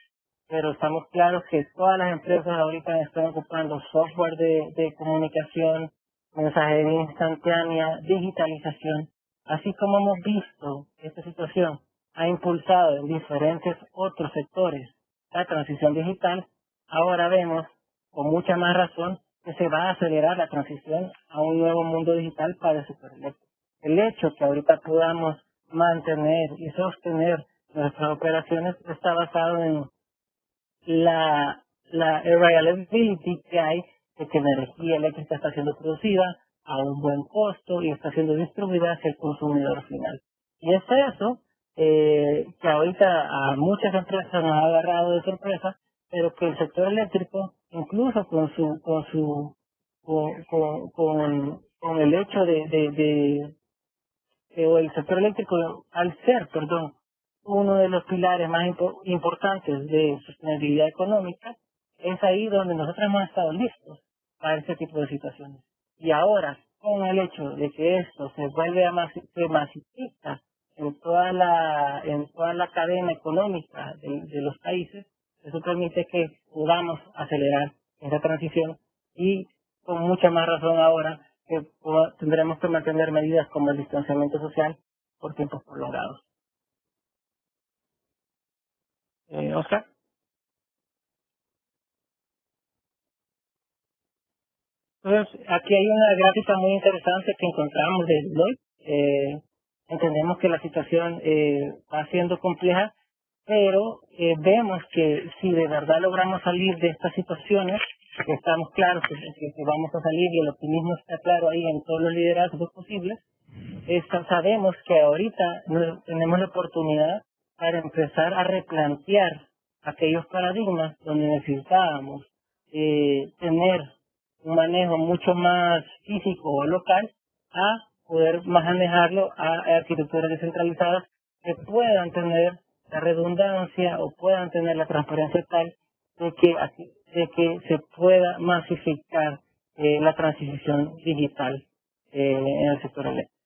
pero estamos claros que todas las empresas ahorita están ocupando software de comunicación, mensajería instantánea, digitalización, así como hemos visto esta situación ha impulsado en diferentes otros sectores la transición digital, ahora vemos con mucha más razón que se va a acelerar la transición a un nuevo mundo digital para el sector eléctrico. El hecho que ahorita podamos mantener y sostener nuestras operaciones está basado en la reliability que hay de que la energía eléctrica está siendo producida a un buen costo y está siendo distribuida hacia el consumidor final. Y es eso que ahorita a muchas empresas nos ha agarrado de sorpresa, pero que el sector eléctrico, incluso con el hecho o el sector eléctrico, al ser, uno de los pilares más importantes de sostenibilidad económica, es ahí donde nosotros hemos estado listos para este tipo de situaciones. Y ahora, con el hecho de que esto se vuelve se masifica en toda la cadena económica de los países, eso permite que podamos acelerar esa transición y con mucha más razón ahora que tendremos que mantener medidas como el distanciamiento social por tiempos prolongados. Oscar. Entonces, aquí hay una gráfica muy interesante que encontramos de Deloitte. Entendemos que la situación va siendo compleja, pero vemos que si de verdad logramos salir de estas situaciones, que estamos claros que vamos a salir y el optimismo está claro ahí en todos los liderazgos posibles, sabemos que ahorita tenemos la oportunidad para empezar a replantear aquellos paradigmas donde necesitábamos tener un manejo mucho más físico o local a poder manejarlo a arquitecturas descentralizadas que puedan tener la redundancia o puedan tener la transparencia tal de que se pueda masificar la transición digital en el sector eléctrico.